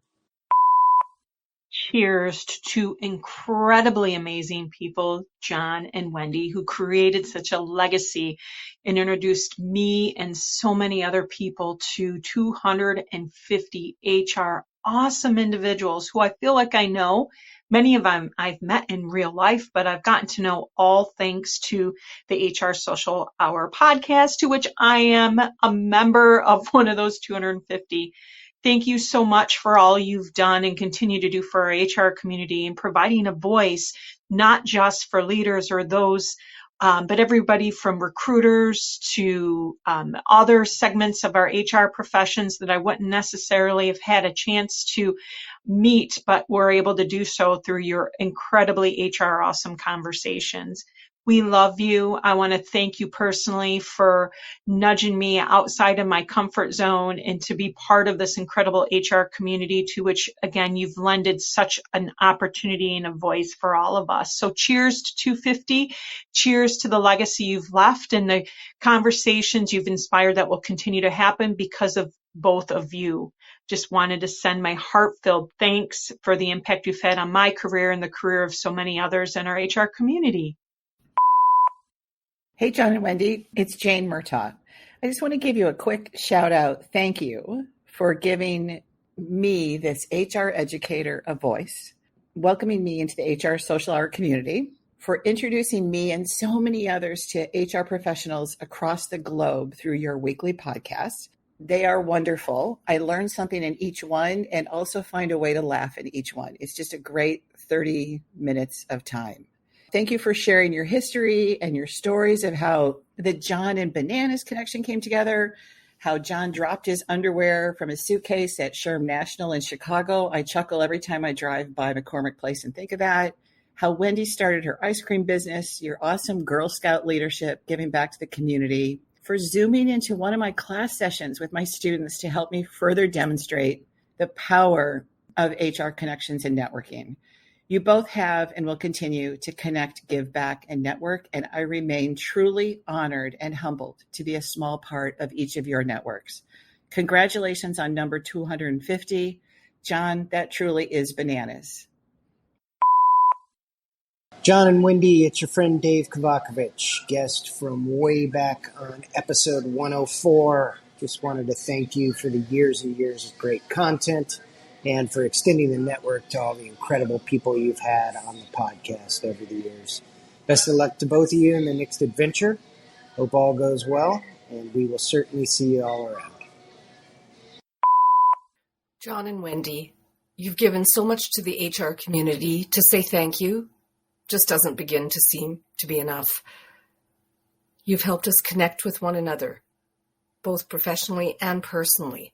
Cheers to two incredibly amazing people, Jon and Wendy, who created such a legacy and introduced me and so many other people to 250 HR awesome individuals who I feel like I know. Many of them I've met in real life, but I've gotten to know all thanks to the HR Social Hour podcast, to which I am a member of one of those 250. Thank you so much for all you've done and continue to do for our HR community and providing a voice, not just for leaders or those, but everybody from recruiters to other segments of our HR professions that I wouldn't necessarily have had a chance to meet, but were able to do so through your incredibly HR awesome conversations. We love you. I want to thank you personally for nudging me outside of my comfort zone and to be part of this incredible HR community to which, again, you've lended such an opportunity and a voice for all of us. So cheers to 250. Cheers to the legacy you've left and the conversations you've inspired that will continue to happen because of both of you. Just wanted to send my heartfelt thanks for the impact you've had on my career and the career of so many others in our HR community. Hey, Jon and Wendy, it's Jane Murtaugh. I just want to give you a quick shout out. Thank you for giving me, this HR educator, a voice, welcoming me into the HR Social Hour community, for introducing me and so many others to HR professionals across the globe through your weekly podcast. They are wonderful. I learn something in each one and also find a way to laugh in each one. It's just a great 30 minutes of time. Thank you for sharing your history and your stories of how the Jon and Bananas connection came together, how Jon dropped his underwear from his suitcase at Sherm National in Chicago. I chuckle every time I drive by McCormick Place and think of that. How Wendy started her ice cream business, your awesome Girl Scout leadership, giving back to the community, for Zooming into one of my class sessions with my students to help me further demonstrate the power of HR connections and networking. You both have and will continue to connect, give back, and network, and I remain truly honored and humbled to be a small part of each of your networks. Congratulations on number 250. Jon, that truly is bananas. Jon and Wendy, it's your friend Dave Kovakovich, guest from way back on episode 104. Just wanted to thank you for the years and years of great content and for extending the network to all the incredible people you've had on the podcast over the years. Best of luck to both of you in the next adventure. Hope all goes well, and we will certainly see you all around. Jon and Wendy, you've given so much to the HR community. To say thank you just doesn't begin to seem to be enough. You've helped us connect with one another, both professionally and personally.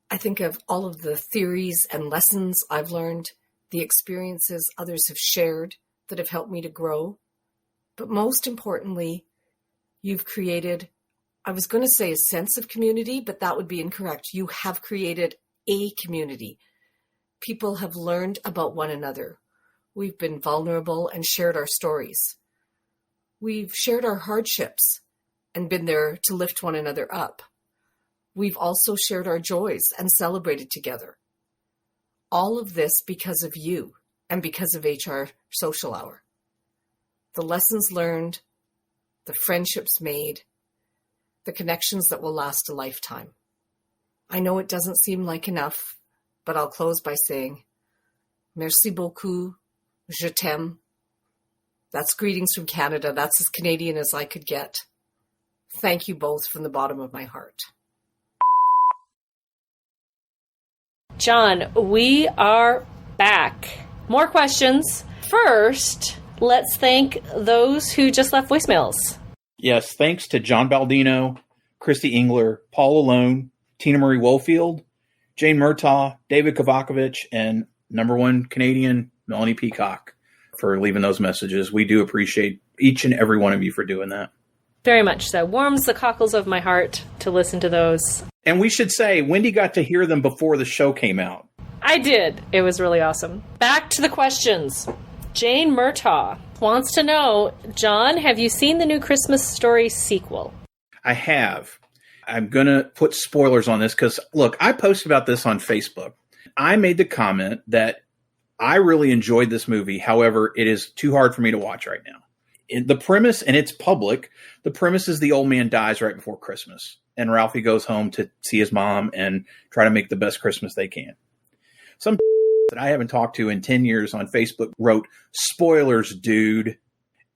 I think of all of the theories and lessons I've learned, the experiences others have shared that have helped me to grow. But most importantly, you've created, I was going to say a sense of community, but that would be incorrect. You have created a community. People have learned about one another. We've been vulnerable and shared our stories. We've shared our hardships and been there to lift one another up. We've also shared our joys and celebrated together. All of this because of you and because of HR Social Hour. The lessons learned, the friendships made, the connections that will last a lifetime. I know it doesn't seem like enough, but I'll close by saying, merci beaucoup, je t'aime. That's greetings from Canada. That's as Canadian as I could get. Thank you both from the bottom of my heart. Jon, we are back. More questions. First, let's thank those who just left voicemails. Yes, thanks to John Baldino, Christy Engler, Paul Alone, Tina Marie Wofield, Jane Murtaugh, David Kovakovich, and number one Canadian, Melanie Peacock, for leaving those messages. We do appreciate each and every one of you for doing that. Very much so. Warms the cockles of my heart to listen to those. And we should say, Wendy got to hear them before the show came out. I did. It was really awesome. Back to the questions. Jane Murtaugh wants to know, John, have you seen the new Christmas Story sequel? I have. I'm going to put spoilers on this because, look, I posted about this on Facebook. I made the comment that I really enjoyed this movie. However, it is too hard for me to watch right now. The premise, and it's public, the premise is the old man dies right before Christmas. And Ralphie goes home to see his mom and try to make the best Christmas they can. Some that I haven't talked to in 10 years on Facebook wrote, "Spoilers, dude."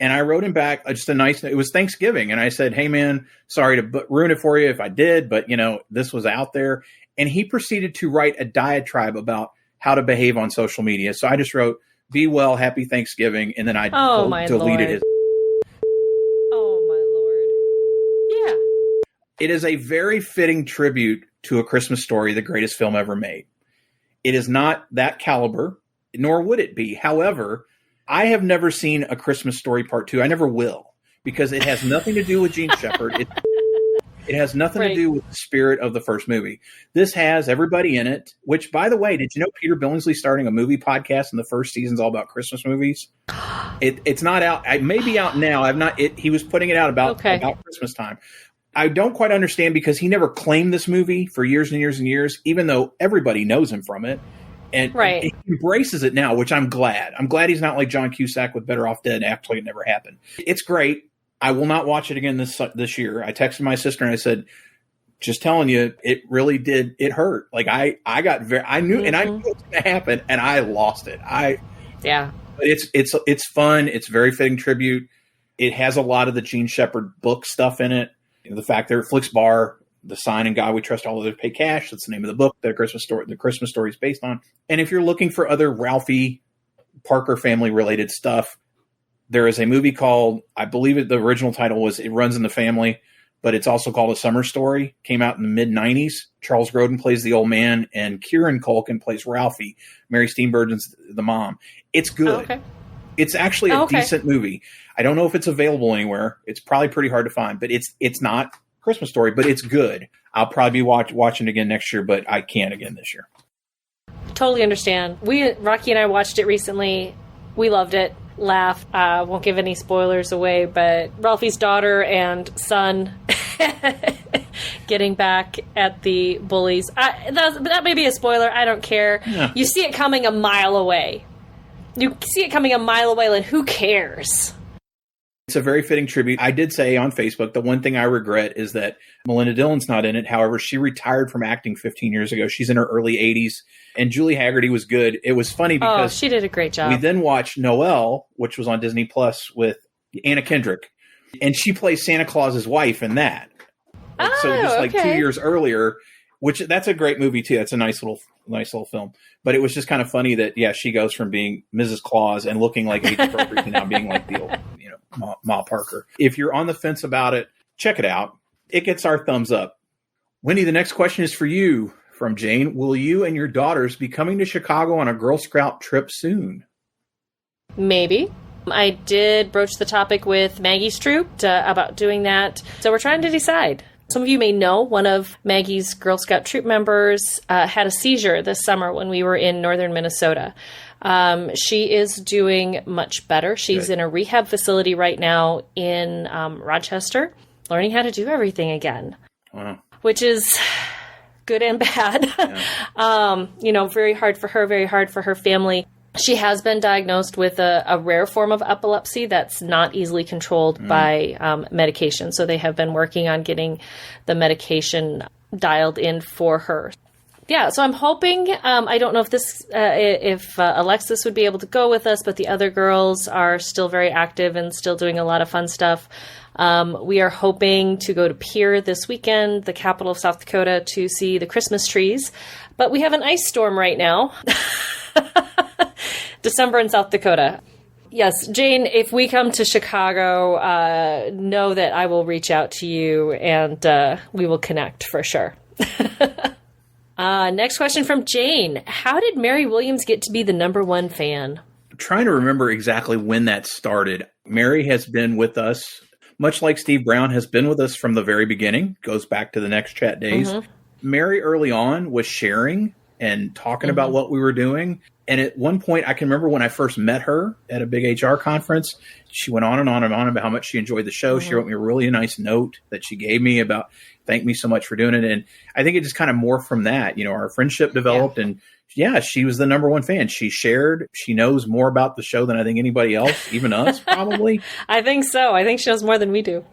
And I wrote him back just it was Thanksgiving. And I said, "Hey, man, sorry to ruin it for you if I did, but, this was out there." And he proceeded to write a diatribe about how to behave on social media. So I just wrote, "Be well, happy Thanksgiving." And then I deleted his. Oh, my Lord. Yeah. It is a very fitting tribute to A Christmas Story, the greatest film ever made. It is not that caliber, nor would it be. However, I have never seen A Christmas Story Part 2. I never will, because it has nothing to do with Gene Shepard. It has nothing to do with the spirit of the first movie. This has everybody in it, which, by the way, did you know Peter Billingsley's starting a movie podcast and the first season's all about Christmas movies? It's not out. It may be out now. He was putting it out about Christmas time. I don't quite understand because he never claimed this movie for years and years and years, even though everybody knows him from it. And he embraces it now, which I'm glad. I'm glad he's not like John Cusack with Better Off Dead. Actually, it never happened. It's great. I will not watch it again this year. I texted my sister and I said, "Just telling you, it really did. It hurt. Like I knew it was going to happen, and I lost it. But it's fun. It's a very fitting tribute. It has a lot of the Gene Shepard book stuff in it. The fact that Flicks Bar, the sign "In God We Trust, All Others Pay Cash." That's the name of the book that the Christmas Story is based on. And if you're looking for other Ralphie Parker family related stuff, there is a movie called, I believe the original title was It Runs in the Family, but it's also called A Summer Story. Came out in the mid-90s. Charles Grodin plays the old man, and Kieran Culkin plays Ralphie. Mary Steenburgen's the mom. It's good. Oh, okay. It's actually a decent movie. I don't know if it's available anywhere. It's probably pretty hard to find, but it's not Christmas Story, but it's good. I'll probably be watching it again next year, but I can't again this year. Totally understand. Rocky and I watched it recently. We loved it. Laughed. Won't give any spoilers away, but Ralphie's daughter and son getting back at the bullies. That may be a spoiler. I don't care. Yeah. You see it coming a mile away. And who cares? It's a very fitting tribute. I did say on Facebook, the one thing I regret is that Melinda Dillon's not in it. However, she retired from acting 15 years ago. She's in her early 80s. And Julie Haggerty was good. It was funny because she did a great job. We then watched Noelle, which was on Disney Plus with Anna Kendrick. And she plays Santa Claus's wife in that. So just like 2 years earlier, which that's a great movie too. That's a nice little film. But it was just kind of funny that, she goes from being Mrs. Claus and looking like age appropriate to now being like the old, Ma Parker. If you're on the fence about it, check it out. It gets our thumbs up. Wendy, the next question is for you from Jane. Will you and your daughters be coming to Chicago on a Girl Scout trip soon? Maybe. I did broach the topic with Maggie's troop about doing that. So we're trying to decide. Some of you may know one of Maggie's Girl Scout troop members had a seizure this summer when we were in northern Minnesota. She is doing much better. She's in a rehab facility right now in Rochester, learning how to do everything again. Wow. Which is good and bad. Yeah. Very hard for her, very hard for her family. She has been diagnosed with a rare form of epilepsy that's not easily controlled by medication. So they have been working on getting the medication dialed in for her. Yeah, so I'm hoping, I don't know if Alexis would be able to go with us, but the other girls are still very active and still doing a lot of fun stuff. We are hoping to go to Pierre this weekend, the capital of South Dakota, to see the Christmas trees. But we have an ice storm right now. December in South Dakota. Yes, Jane, if we come to Chicago, know that I will reach out to you and we will connect for sure. Next question from Jane. How did Mary Williams get to be the #1 fan? I'm trying to remember exactly when that started. Mary has been with us, much like Steve Brown has been with us from the very beginning, goes back to the Next Chat days. Mm-hmm. Mary early on was sharing and talking about what we were doing. And at one point, I can remember when I first met her at a big HR conference, she went on and on and on about how much she enjoyed the show. Mm-hmm. She wrote me a really nice note that she gave me about thank me so much for doing it. And I think it just kind of morphed from that. You know, our friendship developed and she was the number one fan. She shared. She knows more about the show than I think anybody else, even us, probably. I think so. I think she knows more than we do.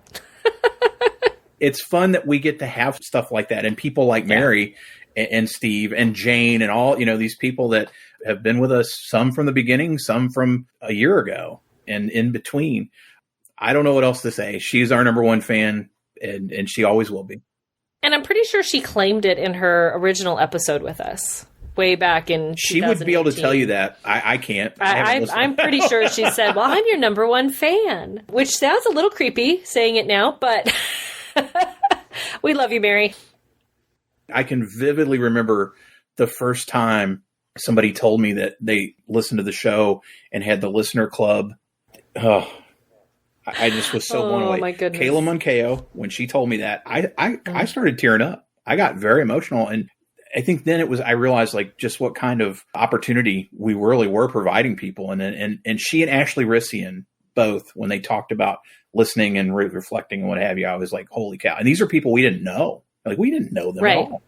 It's fun that we get to have stuff like that. And people like Mary and Steve and Jane and all, you know, these people that have been with us, some from the beginning, some from a year ago and in between. I don't know what else to say. She's our number one fan and she always will be. And I'm pretty sure she claimed it in her original episode with us. Way back in 2018. She would be able to tell you that. I can't. I'm pretty sure she said, well, I'm your number one fan, which sounds a little creepy saying it now, but we love you, Mary. I can vividly remember the first time somebody told me that they listened to the show and had the listener club. Oh, I just was so blown away. My goodness. Kayla Monkeo, when she told me that, I started tearing up. I got very emotional. And I think then I realized like just what kind of opportunity we really were providing people. And she and Ashley Rissian both, when they talked about listening and reflecting and what have you, I was like, holy cow. And these are people we didn't know. Like we didn't know them at all.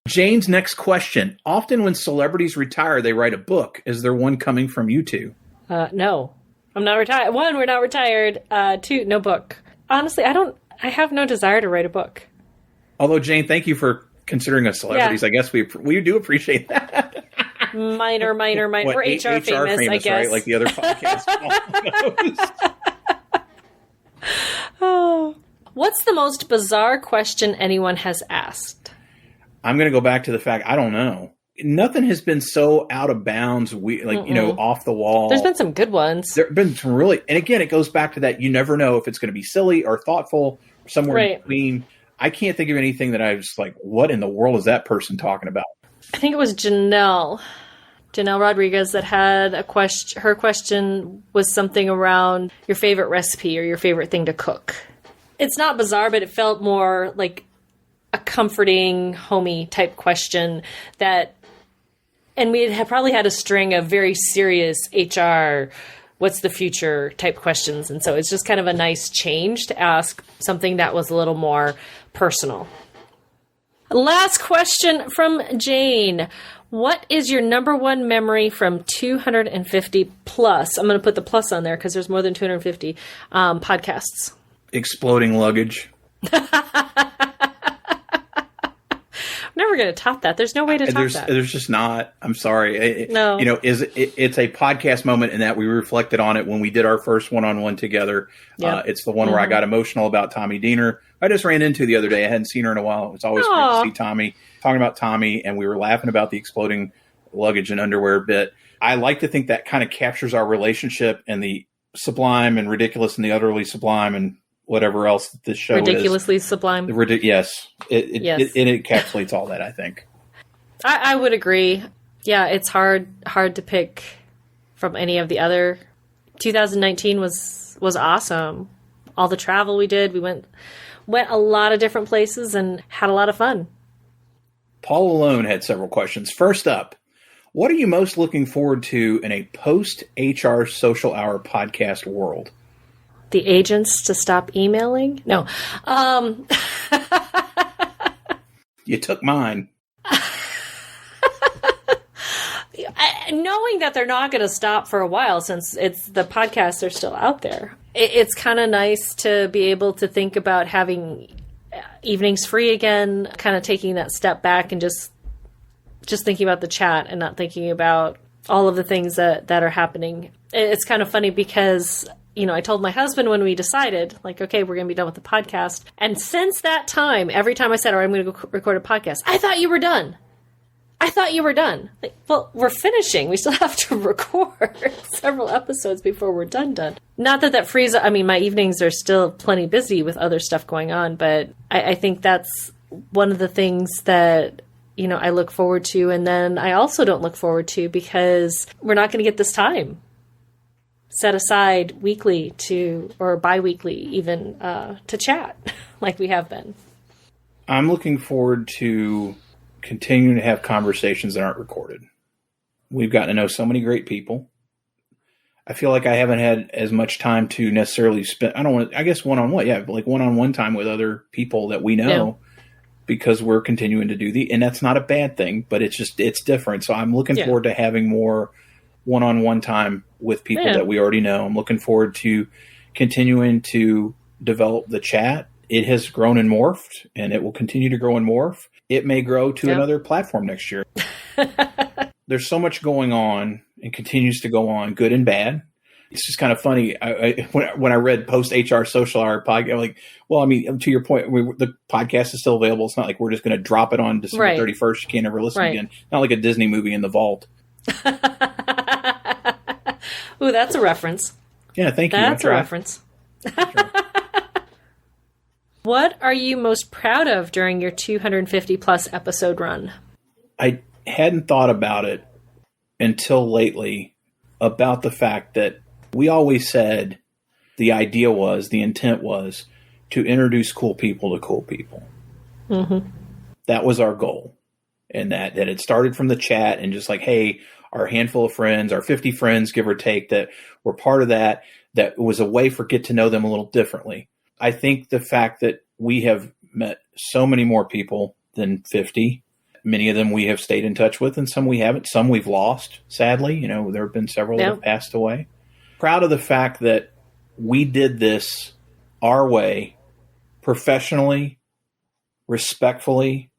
Jane's next question. Often when celebrities retire, they write a book. Is there one coming from you two? No, I'm not retired. One, we're not retired. Two, no book. Honestly, I have no desire to write a book. Although Jane, thank you for considering us celebrities. I guess we do appreciate that. Minor. What, we're HR famous, I guess. Right? Like the other podcast. Oh. What's the most bizarre question anyone has asked? I'm going to go back to the fact, I don't know. Nothing has been so out of bounds, off the wall. There's been some good ones. There have been some really, and again, it goes back to that you never know if it's going to be silly or thoughtful or somewhere in between. I can't think of anything that I was like, what in the world is that person talking about? I think it was Janelle Rodriguez that had a question. Her question was something around your favorite recipe or your favorite thing to cook. It's not bizarre, but it felt more like a comforting, homey type question and we had probably had a string of very serious HR, what's the future type questions. And so it's just kind of a nice change to ask something that was a little more personal. Last question from Jane. What is your number one memory from 250 plus? I'm going to put the plus on there because there's more than 250 podcasts. Exploding luggage. Never going to top that. There's no way to top that. There's just not. I'm sorry. No. It's a podcast moment in that we reflected on it when we did our first one-on-one together. Yep. It's the one where I got emotional about Tommy Diener. I just ran into the other day. I hadn't seen her in a while. It's always great to see Tommy. Talking about Tommy, and we were laughing about the exploding luggage and underwear bit. I like to think that kind of captures our relationship and the sublime and ridiculous and the utterly sublime and whatever else that this show ridiculously sublime. Yes. It encapsulates all that, I think. I would agree. Yeah, it's hard to pick from any of the other. 2019 was awesome. All the travel we did, we went a lot of different places and had a lot of fun. Paul Alone had several questions. First up, what are you most looking forward to in a post-HR Social Hour podcast world? The agents to stop emailing? No. You took mine. Knowing that they're not going to stop for a while since the podcasts are still out there. It's kind of nice to be able to think about having evenings free again, kind of taking that step back and just thinking about the chat and not thinking about all of the things that are happening. It's kind of funny because I told my husband when we decided, like, okay, we're going to be done with the podcast. And since that time, every time I said, all right, I'm going to go record a podcast, I thought you were done. Like, well, we're finishing. We still have to record several episodes before we're done. Not that frees up. I mean, my evenings are still plenty busy with other stuff going on, but I think that's one of the things that, I look forward to. And then I also don't look forward to because we're not going to get this time set aside weekly or bi-weekly even to chat like we have been. I'm looking forward to continuing to have conversations that aren't recorded. We've gotten to know so many great people. I feel like I haven't had as much time to necessarily spend, I guess one-on-one, like one-on-one time with other people that we know because we're continuing to do and that's not a bad thing, but it's different. So I'm looking forward to having more one-on-one time with people that we already know. I'm looking forward to continuing to develop the chat. It has grown and morphed, and it will continue to grow and morph. It may grow to another platform next year. There's so much going on and continues to go on, good and bad. It's just kind of funny. When I read post HR Social Hour podcast, I'm like, well, I mean, to your point, the podcast is still available. It's not like we're just going to drop it on December 31st. You can't ever listen again. Not like a Disney movie in the vault. Ooh, that's a reference. Yeah, thank you. That's a reference. What are you most proud of during your 250 plus episode run? I hadn't thought about it until lately about the fact that we always said the intent was to introduce cool people to cool people. Mm-hmm. That was our goal. And that it started from the chat and just like, hey, our handful of friends, our 50 friends, give or take, that were part of that was a way for get to know them a little differently. I think the fact that we have met so many more people than 50, many of them we have stayed in touch with and some we haven't. Some we've lost, sadly. There have been several that have passed away. Proud of the fact that we did this our way, professionally, respectfully.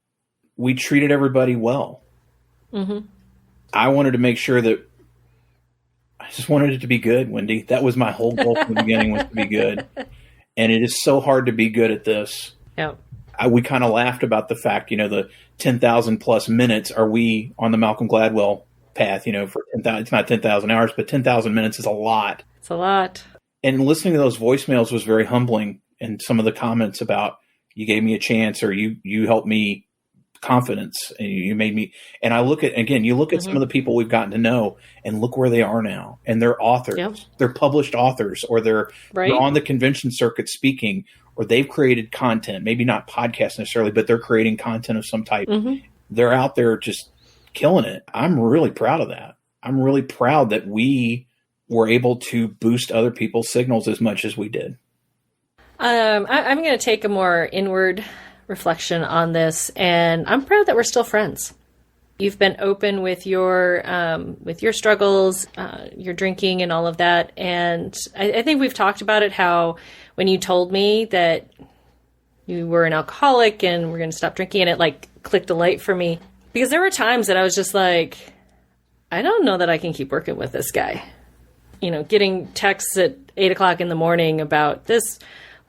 We treated everybody well. Mm-hmm. I wanted to make sure that I just wanted it to be good, Wendy. That was my whole goal from the beginning, was to be good. And it is so hard to be good at this. Yeah. We kind of laughed about the fact, the 10,000 plus minutes. Are we on the Malcolm Gladwell path? For 10,000, it's not 10,000 hours, but 10,000 minutes is a lot. It's a lot. And listening to those voicemails was very humbling. And some of the comments about you gave me a chance, or you helped me confidence, and you made me. And I look at some of the people we've gotten to know, and look where they are now. And they're authors. Yep. They're published authors, or they're on the convention circuit speaking, or they've created content, maybe not podcasts necessarily, but they're creating content of some type. Mm-hmm. They're out there just killing it. I'm really proud of that. I'm really proud that we were able to boost other people's signals as much as we did. I'm going to take a more inward reflection on this, and I'm proud that we're still friends. You've been open with your struggles, your drinking and all of that. And I think we've talked about it, how when you told me that you were an alcoholic and we're going to stop drinking, and it like clicked a light for me, because there were times that I was just like, I don't know that I can keep working with this guy. Getting texts at 8:00 in the morning about this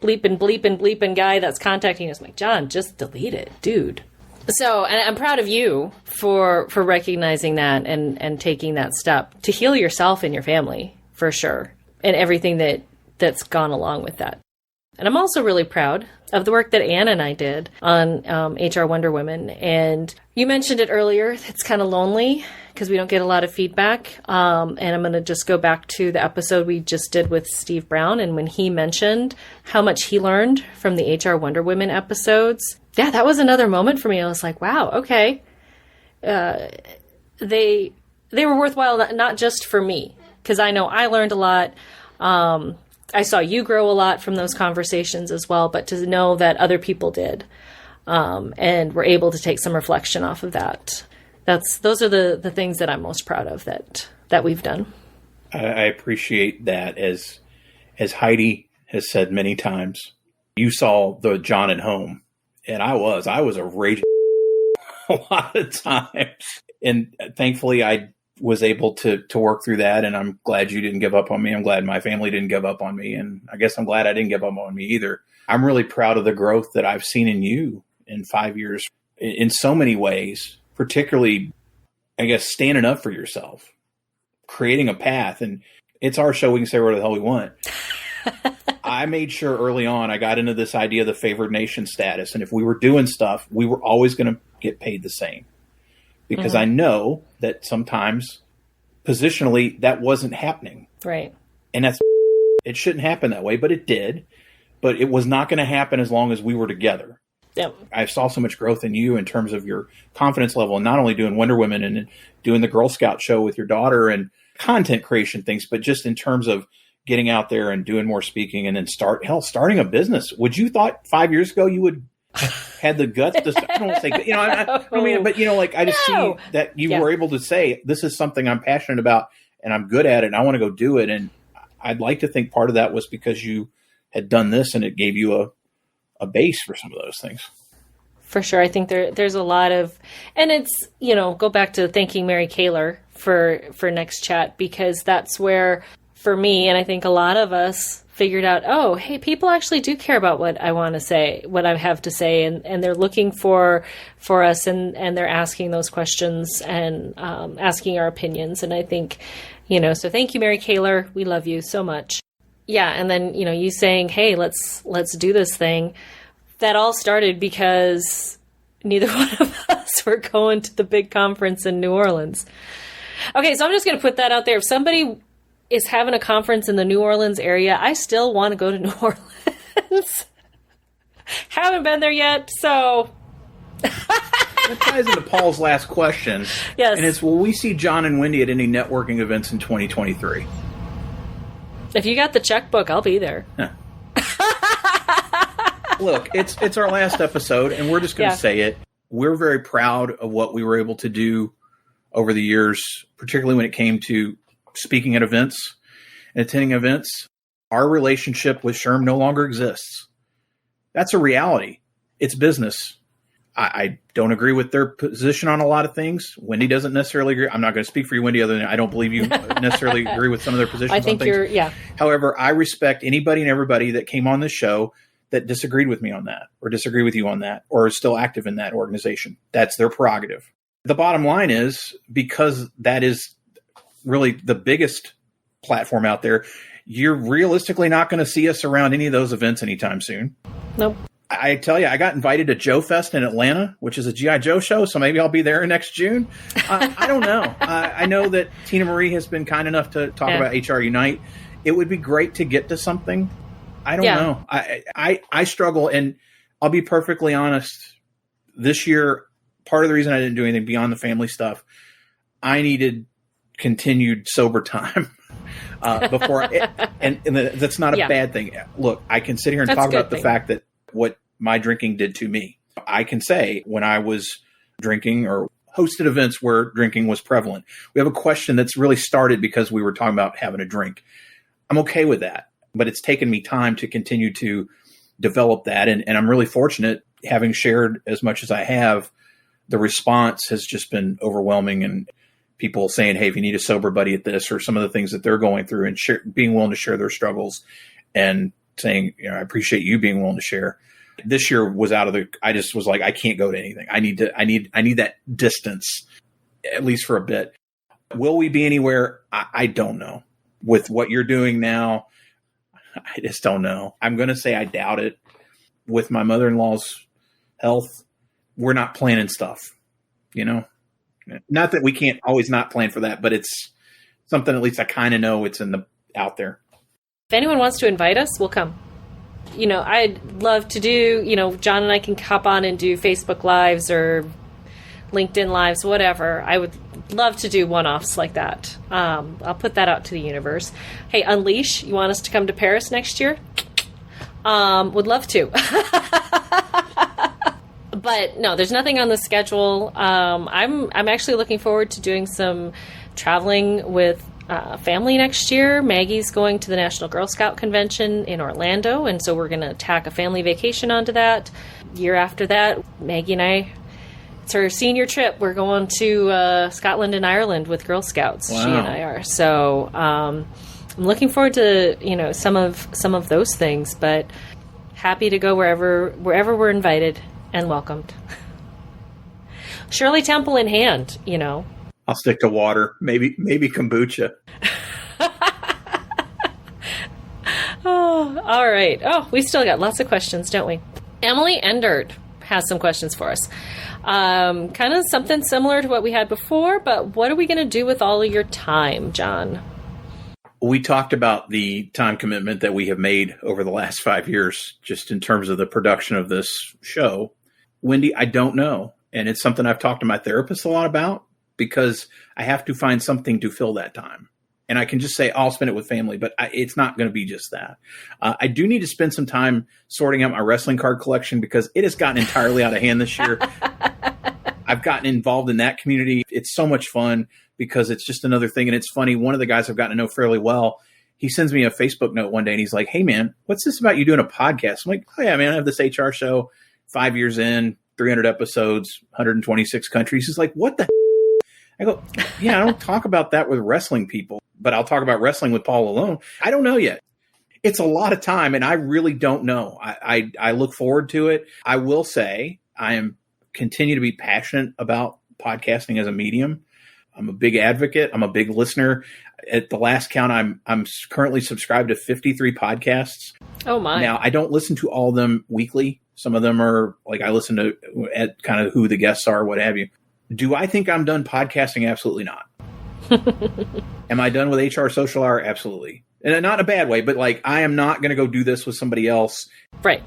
bleeping guy that's contacting us. I'm like, John, just delete it, dude. So, and I'm proud of you for recognizing that and taking that step to heal yourself and your family, for sure, and everything that's gone along with that. And I'm also really proud of the work that Ann and I did on HR Wonder Women. And you mentioned it earlier, it's kind of lonely because we don't get a lot of feedback. And I'm going to just go back to the episode we just did with Steve Brown. And when he mentioned how much he learned from the HR Wonder Women episodes, yeah, that was another moment for me. I was like, wow, okay. They were worthwhile, not just for me, because I know I learned a lot. I saw you grow a lot from those conversations as well, but to know that other people did, and were able to take some reflection off of that. Those are the things that I'm most proud of that we've done. I appreciate that. As Heidi has said many times, you saw the John at home, and I was a raging a lot of times. And thankfully I was able to work through that. And I'm glad you didn't give up on me. I'm glad my family didn't give up on me. And I guess I'm glad I didn't give up on me either. I'm really proud of the growth that I've seen in you in 5 years in so many ways, particularly, I guess, standing up for yourself, creating a path. And it's our show. We can say whatever the hell we want. I made sure early on I got into this idea of the favored nation status. And if we were doing stuff, we were always going to get paid the same. Because I know that sometimes positionally that wasn't happening. Right. And it shouldn't happen that way, but it did. But it was not going to happen as long as we were together. Yep. I saw so much growth in you in terms of your confidence level, and not only doing Wonder Women and doing the Girl Scout show with your daughter and content creation things, but just in terms of getting out there and doing more speaking, and then starting a business. Would you thought 5 years ago you would had the guts to, I don't want to say, I don't mean it, but I just see that you were able to say, this is something I'm passionate about and I'm good at it and I want to go do it. And I'd like to think part of that was because you had done this and it gave you a base for some of those things. For sure. I think there's a lot of, and it's, go back to thanking Mary Kaler for Next Chat, because that's where, for me, and I think a lot of us figured out, oh, hey, people actually do care about what I want to say, what I have to say, and they're looking for us, and they're asking those questions and asking our opinions. And I think, so thank you, Mary Kaler. We love you so much. Yeah. And then, you saying, hey, let's do this thing. That all started because neither one of us were going to the big conference in New Orleans. Okay, so I'm just going to put that out there. If somebody is having a conference in the New Orleans area, I still want to go to New Orleans. Haven't been there yet, so... That ties into Paul's last question. Yes. And it's, will we see Jon and Wendy at any networking events in 2023? If you got the checkbook, I'll be there. Huh. Look, it's our last episode, and we're just going to say it. We're very proud of what we were able to do over the years, particularly when it came to speaking at events and attending events. Our relationship with SHRM no longer exists. That's a reality. It's business. I don't agree with their position on a lot of things. Wendy doesn't necessarily agree. I'm not going to speak for you, Wendy, other than I don't believe you necessarily agree with some of their positions I think on things. you're. However, I respect anybody and everybody that came on this show that disagreed with me on that, or disagree with you on that, or is still active in that organization. That's their prerogative. The bottom line is, because that is really the biggest platform out there, you're realistically not going to see us around any of those events anytime soon. Nope. I tell you, I got invited to Joe Fest in Atlanta, which is a G.I. Joe show, so maybe I'll be there next June. I don't know. I know that Tina Marie has been kind enough to talk about HR Unite. It would be great to get to something. I don't know. I struggle, and I'll be perfectly honest. This year, part of the reason I didn't do anything beyond the family stuff, I needed continued sober time before, and that's not a bad thing. Look, I can sit here and talk about the fact that what my drinking did to me. I can say when I was drinking or hosted events where drinking was prevalent, we have a question that's really started because we were talking about having a drink. I'm okay with that. But it's taken me time to continue to develop that. And I'm really fortunate, having shared as much as I have. The response has just been overwhelming, and people saying, hey, if you need a sober buddy at this, or some of the things that they're going through, and being willing to share their struggles, and saying, I appreciate you being willing to share. This year was I just was like, I can't go to anything. I need that distance, at least for a bit. Will we be anywhere? I don't know. With what you're doing now, I just don't know. I'm going to say I doubt it. With my mother-in-law's health, we're not planning stuff, Not that we can't always not plan for that, but it's something at least I kind of know it's out there. If anyone wants to invite us, we'll come. I'd love to do, Jon and I can hop on and do Facebook Lives or LinkedIn Lives, whatever. I would love to do one-offs like that. I'll put that out to the universe. Hey, Unleash, you want us to come to Paris next year? Would love to. But no, there's nothing on the schedule. I'm actually looking forward to doing some traveling with family next year. Maggie's going to the National Girl Scout Convention in Orlando, and so we're going to tack a family vacation onto that. Year after that, Maggie and I, it's her senior trip. We're going to Scotland and Ireland with Girl Scouts. Wow. She and I are. So I'm looking forward to some of those things, but happy to go wherever we're invited and welcomed. Shirley Temple in hand, I'll stick to water, maybe kombucha. Oh, all right. Oh, we still got lots of questions, don't we? Emily Endert has some questions for us. Kind of something similar to what we had before, but what are we going to do with all of your time, Jon? We talked about the time commitment that we have made over the last 5 years, just in terms of the production of this show. Wendy, I don't know. And it's something I've talked to my therapist a lot about because I have to find something to fill that time. And I can just say, I'll spend it with family, but it's not going to be just that. I do need to spend some time sorting out my wrestling card collection because it has gotten entirely out of hand this year. I've gotten involved in that community. It's so much fun because it's just another thing. And it's funny. One of the guys I've gotten to know fairly well, he sends me a Facebook note one day and he's like, hey man, what's this about you doing a podcast? I'm like, oh yeah, man, I have this HR show, 5 years in, 300 episodes, 126 countries. He's like, what the I go, yeah, I don't talk about that with wrestling people, but I'll talk about wrestling with Paul alone. I don't know yet. It's a lot of time, and I really don't know. I look forward to it. I will say I am continue to be passionate about podcasting as a medium. I'm a big advocate. I'm a big listener. At the last count, I'm currently subscribed to 53 podcasts. Oh my! Now I don't listen to all of them weekly. Some of them are like I listen to at kind of who the guests are, what have you. Do I think I'm done podcasting? Absolutely not. Am I done with HR Social Hour? Absolutely. And not in a bad way, but like I am not going to go do this with somebody else. Right.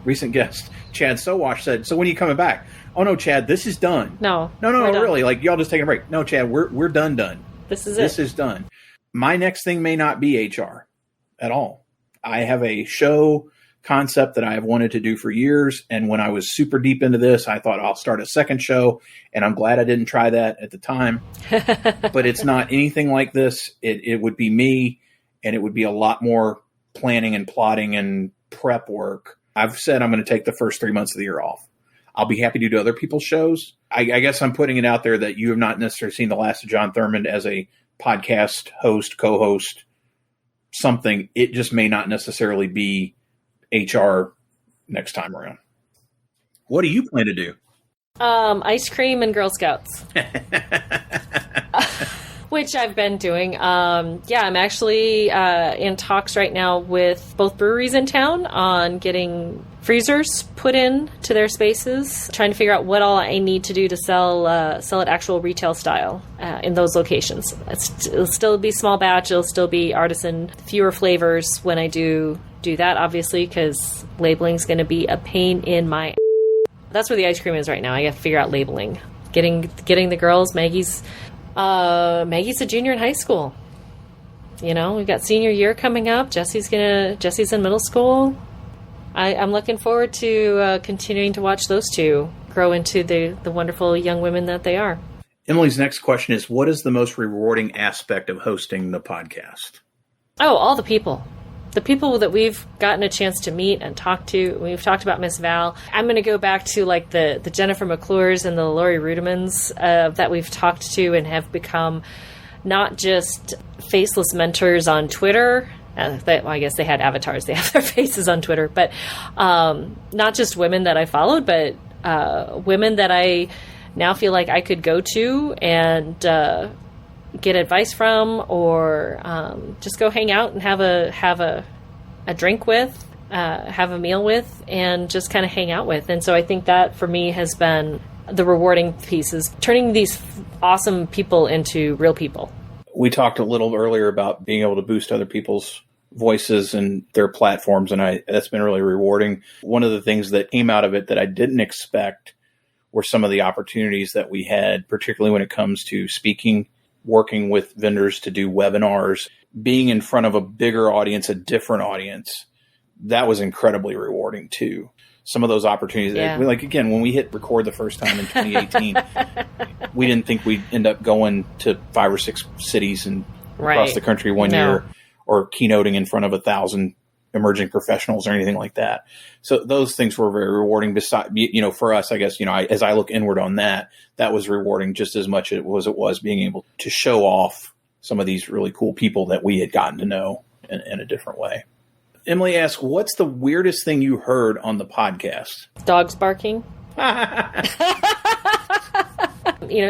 Recent guest, Chad Sowash said, so when are you coming back? Oh no, Chad, this is done. No, really. Like y'all just taking a break. No, Chad, we're done. This is This is done. My next thing may not be HR at all. I have a show concept that I have wanted to do for years. And when I was super deep into this, I thought I'll start a second show. And I'm glad I didn't try that at the time. But it's not anything like this. It would be me, and it would be a lot more planning and plotting and prep work. I've said I'm going to take the first 3 months of the year off. I'll be happy to do other people's shows. I guess I'm putting it out there that you have not necessarily seen the last of John Thurmond as a podcast host, co-host, something. It just may not necessarily be HR next time around. What do you plan to do? Ice cream and Girl Scouts. Which I've been doing. I'm actually in talks right now with both breweries in town on getting freezers put in to their spaces, trying to figure out what all I need to do to sell it actual retail style in those locations. It'll still be small batch. It'll still be artisan, fewer flavors when I do that, obviously, because labeling is going to be a pain in my. That's where the ice cream is right now. I got to figure out labeling. Getting the girls. Maggie's a junior in high school. You know, we've got senior year coming up. Jesse's in middle school. I'm looking forward to continuing to watch those two grow into the wonderful young women that they are. Emily's next question is, what is the most rewarding aspect of hosting the podcast? Oh, all the people. The people that we've gotten a chance to meet and talk to. We've talked about Miss Val. I'm going to go back to like the Jennifer McClures and the Lori Rudemans that we've talked to and have become not just faceless mentors on Twitter. I guess they had avatars. They have their faces on Twitter. But not just women that I followed, but women that I now feel like I could go to and get advice from, or just go hang out and have a drink with, have a meal with, and just kind of hang out with. And so I think that for me has been the rewarding piece, is turning these awesome people into real people. We talked a little earlier about being able to boost other people's voices and their platforms, and that's been really rewarding. One of the things that came out of it that I didn't expect were some of the opportunities that we had, particularly when it comes to speaking, working with vendors to do webinars, being in front of a bigger audience, a different audience. That was incredibly rewarding too. Some of those opportunities, like again, when we hit record the first time in 2018, we didn't think we'd end up going to 5 or 6 cities and across the country one year, or keynoting in front of 1,000 emerging professionals or anything like that. So those things were very rewarding. Besides, for us, I guess, as I look inward on that was rewarding just as much as it was being able to show off some of these really cool people that we had gotten to know in a different way. Emily asks, what's the weirdest thing you heard on the podcast? Dogs barking.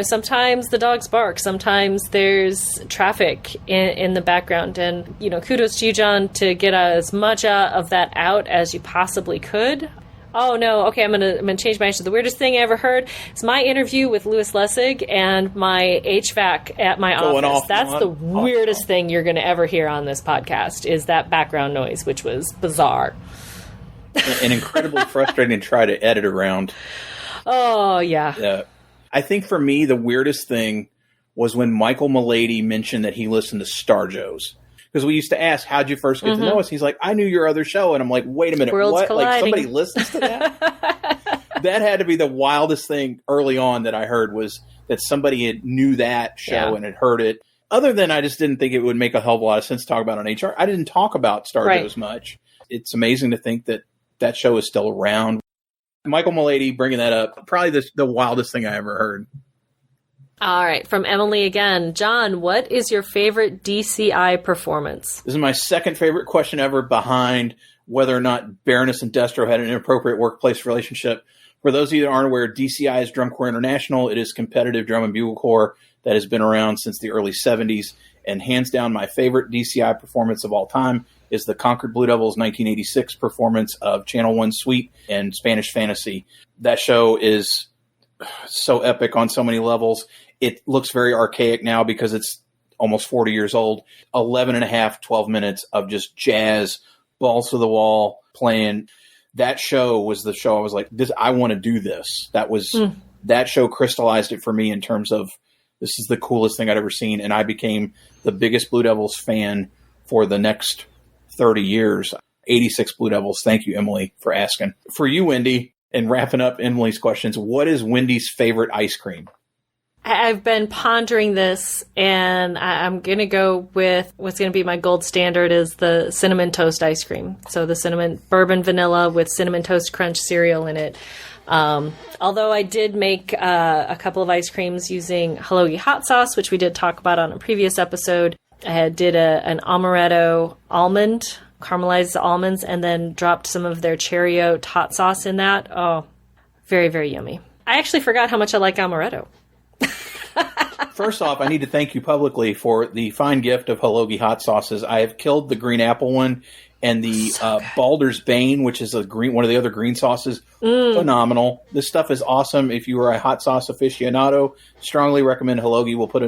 Sometimes the dogs bark. Sometimes there's traffic in the background. And, kudos to you, John, to get as much of that out as you possibly could. Oh, no. Okay, I'm gonna change my answer. The weirdest thing I ever heard is my interview with Louis Lessig and my HVAC at my office. That's the weirdest thing you're going to ever hear on this podcast, is that background noise, which was bizarre. And incredibly frustrating to try to edit around. Oh, yeah. I think for me, the weirdest thing was when Michael Milady mentioned that he listened to Star Joe's. Because we used to ask, how'd you first get to know us? He's like, I knew your other show. And I'm like, wait a minute, Worlds what? colliding. Like, somebody listens to that? That had to be the wildest thing early on that I heard, was that somebody had knew that show and had heard it. Other than I just didn't think it would make a hell of a lot of sense to talk about on HR. I didn't talk about Star Joe's much. It's amazing to think that that show is still around. Michael Milady bringing that up, probably the wildest thing I ever heard. All right, from Emily again. Jon, what is your favorite DCI performance? This is my second favorite question ever, behind whether or not Baroness and Destro had an inappropriate workplace relationship. For those of you that aren't aware, DCI is Drum Corps International. It is competitive drum and bugle corps that has been around since the early 70s. And hands down, my favorite DCI performance of all time is the Concord Blue Devils 1986 performance of Channel 1 Suite and Spanish Fantasy. That show is so epic on so many levels. It looks very archaic now because it's almost 40 years old. 11 and a half, 12 minutes of just jazz, balls to the wall playing. That show was the show I was like, I want to do this. That show crystallized it for me in terms of, this is the coolest thing I'd ever seen. And I became the biggest Blue Devils fan for the next 30 years. 86 Blue Devils. Thank you, Emily, for asking. For you, Wendy, and wrapping up Emily's questions, what is Wendy's favorite ice cream? I've been pondering this, and I'm going to go with what's going to be my gold standard is the cinnamon toast ice cream. So the cinnamon bourbon vanilla with cinnamon toast crunch cereal in it. Although I did make a couple of ice creams using Halogi hot sauce, which we did talk about on a previous episode. I did an amaretto almond, caramelized almonds, and then dropped some of their cherry oat hot sauce in that. Oh, very, very yummy. I actually forgot how much I like amaretto. First off, I need to thank you publicly for the fine gift of Halogi hot sauces. I have killed the green apple one and the Baldur's Bane, which is one of the other green sauces. Phenomenal. This stuff is awesome. If you are a hot sauce aficionado, strongly recommend Halogi. We'll put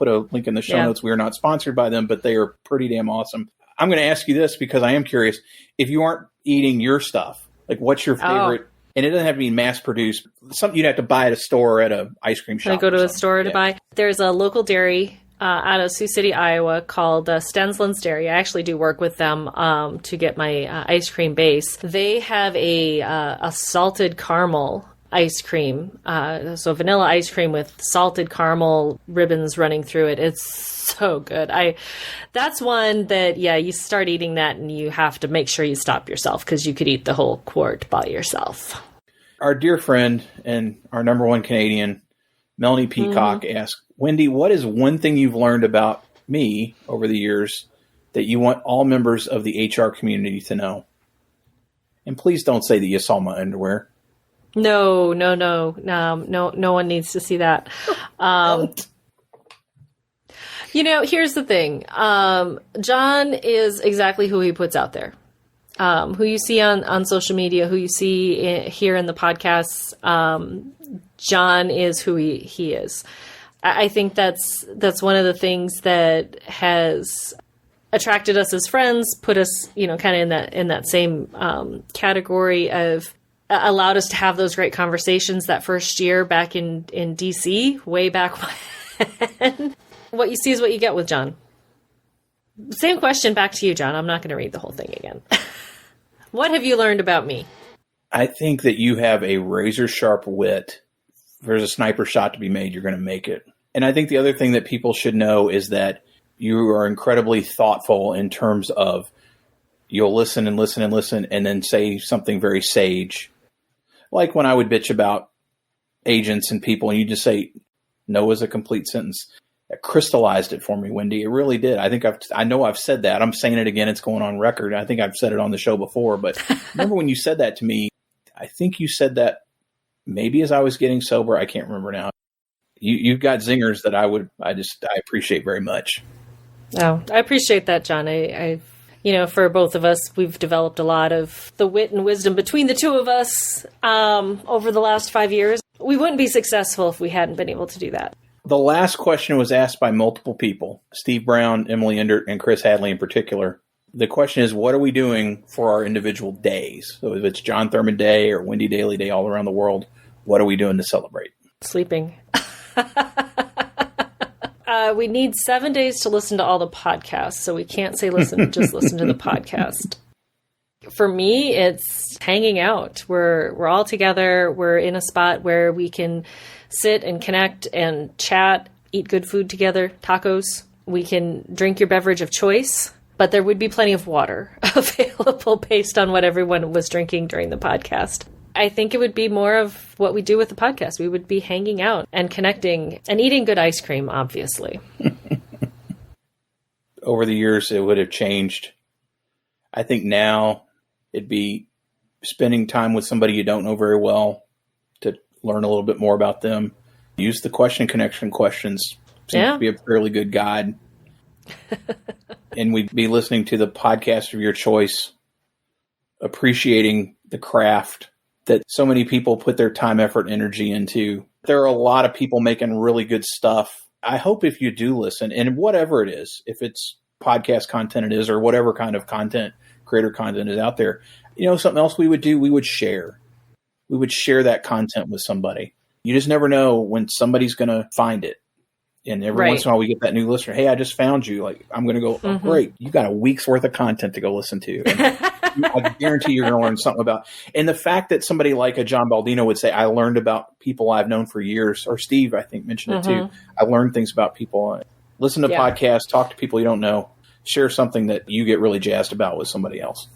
a link in the show notes. We are not sponsored by them, but they are pretty damn awesome. I'm going to ask you this because I am curious. If you aren't eating your stuff, like, what's your favorite? And it doesn't have to be mass produced. Something you'd have to buy at a store or at an ice cream shop. I go to a store to buy. There's a local dairy out of Sioux City, Iowa called Stensland's Dairy. I actually do work with them to get my ice cream base. They have a salted caramel ice cream. So vanilla ice cream with salted caramel ribbons running through it. It's so good. That's one that, you start eating that and you have to make sure you stop yourself because you could eat the whole quart by yourself. Our dear friend and our number one Canadian, Melanie Peacock, asked, Wendy, what is one thing you've learned about me over the years that you want all members of the HR community to know? And please don't say that you saw my underwear. No one needs to see that. Here's the thing. Jon is exactly who he puts out there. Who you see on social media, who you see here in the podcasts, Jon is who he is. I think that's one of the things that has attracted us as friends, put us, kind of in that same category of allowed us to have those great conversations that first year back in DC, way back when. What you see is what you get with Jon. Same question back to you, Jon. I'm not going to read the whole thing again. What have you learned about me? I think that you have a razor sharp wit. If there's a sniper shot to be made, you're going to make it. And I think the other thing that people should know is that you are incredibly thoughtful in terms of you'll listen and listen and listen and then say something very sage. Like when I would bitch about agents and people and you just say no as a complete sentence. It crystallized it for me, Wendy. It really did. I know I've said that. I'm saying it again. It's going on record. I think I've said it on the show before, but remember when you said that to me, I think you said that maybe as I was getting sober. I can't remember now. You've got zingers that I appreciate very much. Oh, I appreciate that, Jon. I for both of us, we've developed a lot of the wit and wisdom between the two of us over the last 5 years. We wouldn't be successful if we hadn't been able to do that. The last question was asked by multiple people, Steve Brown, Emily Endert, and Chris Hadley in particular. The question is, what are we doing for our individual days? So if it's John Thurman Day or Wendy Daly Day all around the world, What are we doing to celebrate? Sleeping. We need 7 days to listen to all the podcasts, so we can't say just listen to the podcast. For me, it's hanging out. We're all together. We're in a spot where we can sit and connect and chat, eat good food together, tacos. We can drink your beverage of choice, but there would be plenty of water available based on what everyone was drinking during the podcast. I think it would be more of what we do with the podcast. We would be hanging out and connecting and eating good ice cream, obviously. Over the years, it would have changed. I think now it'd be spending time with somebody you don't know very well to learn a little bit more about them. Use the question connection questions. Seems to be a fairly good guide. And we'd be listening to the podcast of your choice, appreciating the craft that so many people put their time, effort, and energy into. There are a lot of people making really good stuff. I hope if you do listen, and whatever it is, if it's podcast content it is, or whatever kind of content, creator content is out there, something else we would do, we would share. We would share that content with somebody. You just never know when somebody's going to find it. And every once in a while we get that new listener. Hey, I just found you. Like, I'm going to go, oh, great. You got a week's worth of content to go listen to. And I guarantee you're going to learn something about. And the fact that somebody like a Jon Baldino would say, I learned about people I've known for years, or Steve, I think, mentioned it too. I learned things about people. Listen to podcasts, talk to people you don't know, share something that you get really jazzed about with somebody else.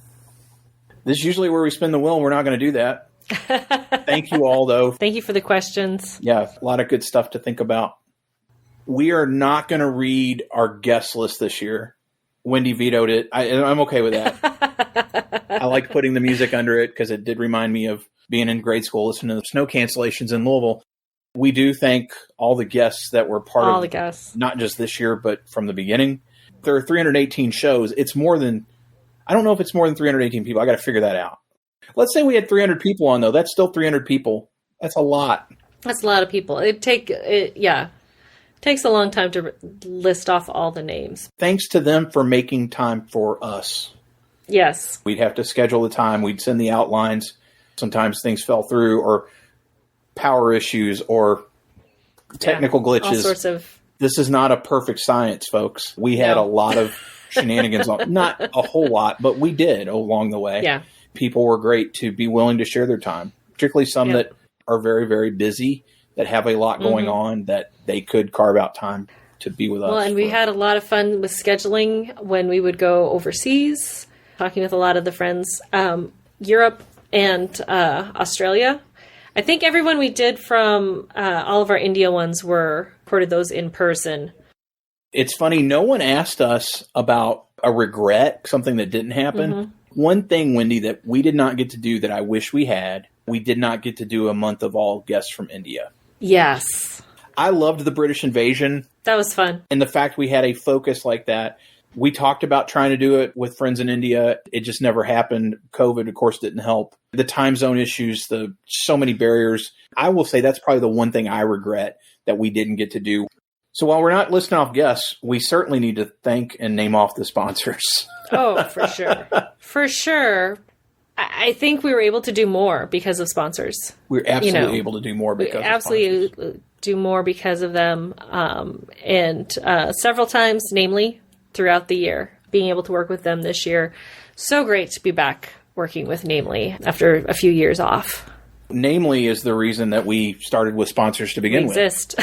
This is usually where we spin the wheel, and we're not going to do that. Thank you all, though. Thank you for the questions. Yeah, a lot of good stuff to think about. We are not going to read our guest list this year. Wendy vetoed it. I'm okay with that. I like putting the music under it because it did remind me of being in grade school, listening to the snow cancellations in Louisville. We do thank all the guests that were part of the guests, not just this year, but from the beginning. There are 318 shows. It's more than, I don't know if it's more than 318 people. I got to figure that out. Let's say we had 300 people on, though. That's still 300 people. That's a lot. That's a lot of people. Takes a long time to list off all the names. Thanks to them for making time for us. Yes. We'd have to schedule the time. We'd send the outlines. Sometimes things fell through, or power issues, or technical glitches. All sorts of. This is not a perfect science, folks. We had a lot of shenanigans. Not a whole lot, but we did along the way. Yeah. People were great to be willing to share their time, particularly some that are very, very busy, that have a lot going on, that they could carve out time to be with us. Well, and we had a lot of fun with scheduling when we would go overseas, talking with a lot of the friends, Europe and Australia. I think everyone we did from all of our India ones were recorded those in person. It's funny, no one asked us about a regret, something that didn't happen. One thing, Wendy, that we did not get to do that I wish we had, we did not get to do a month of all guests from India. Yes. I loved the British invasion. That was fun. And the fact we had a focus like that. We talked about trying to do it with friends in India. It just never happened. COVID, of course, didn't help. The time zone issues, so many barriers. I will say that's probably the one thing I regret that we didn't get to do. So while we're not listing off guests, we certainly need to thank and name off the sponsors. Oh, for sure. For sure. I think we were able to do more because of sponsors. We're absolutely able to do more because of sponsors. Absolutely do more because of them. And several times, namely, throughout the year, being able to work with them this year. So great to be back working with Namely after a few years off. Namely is the reason that we started with sponsors to begin with.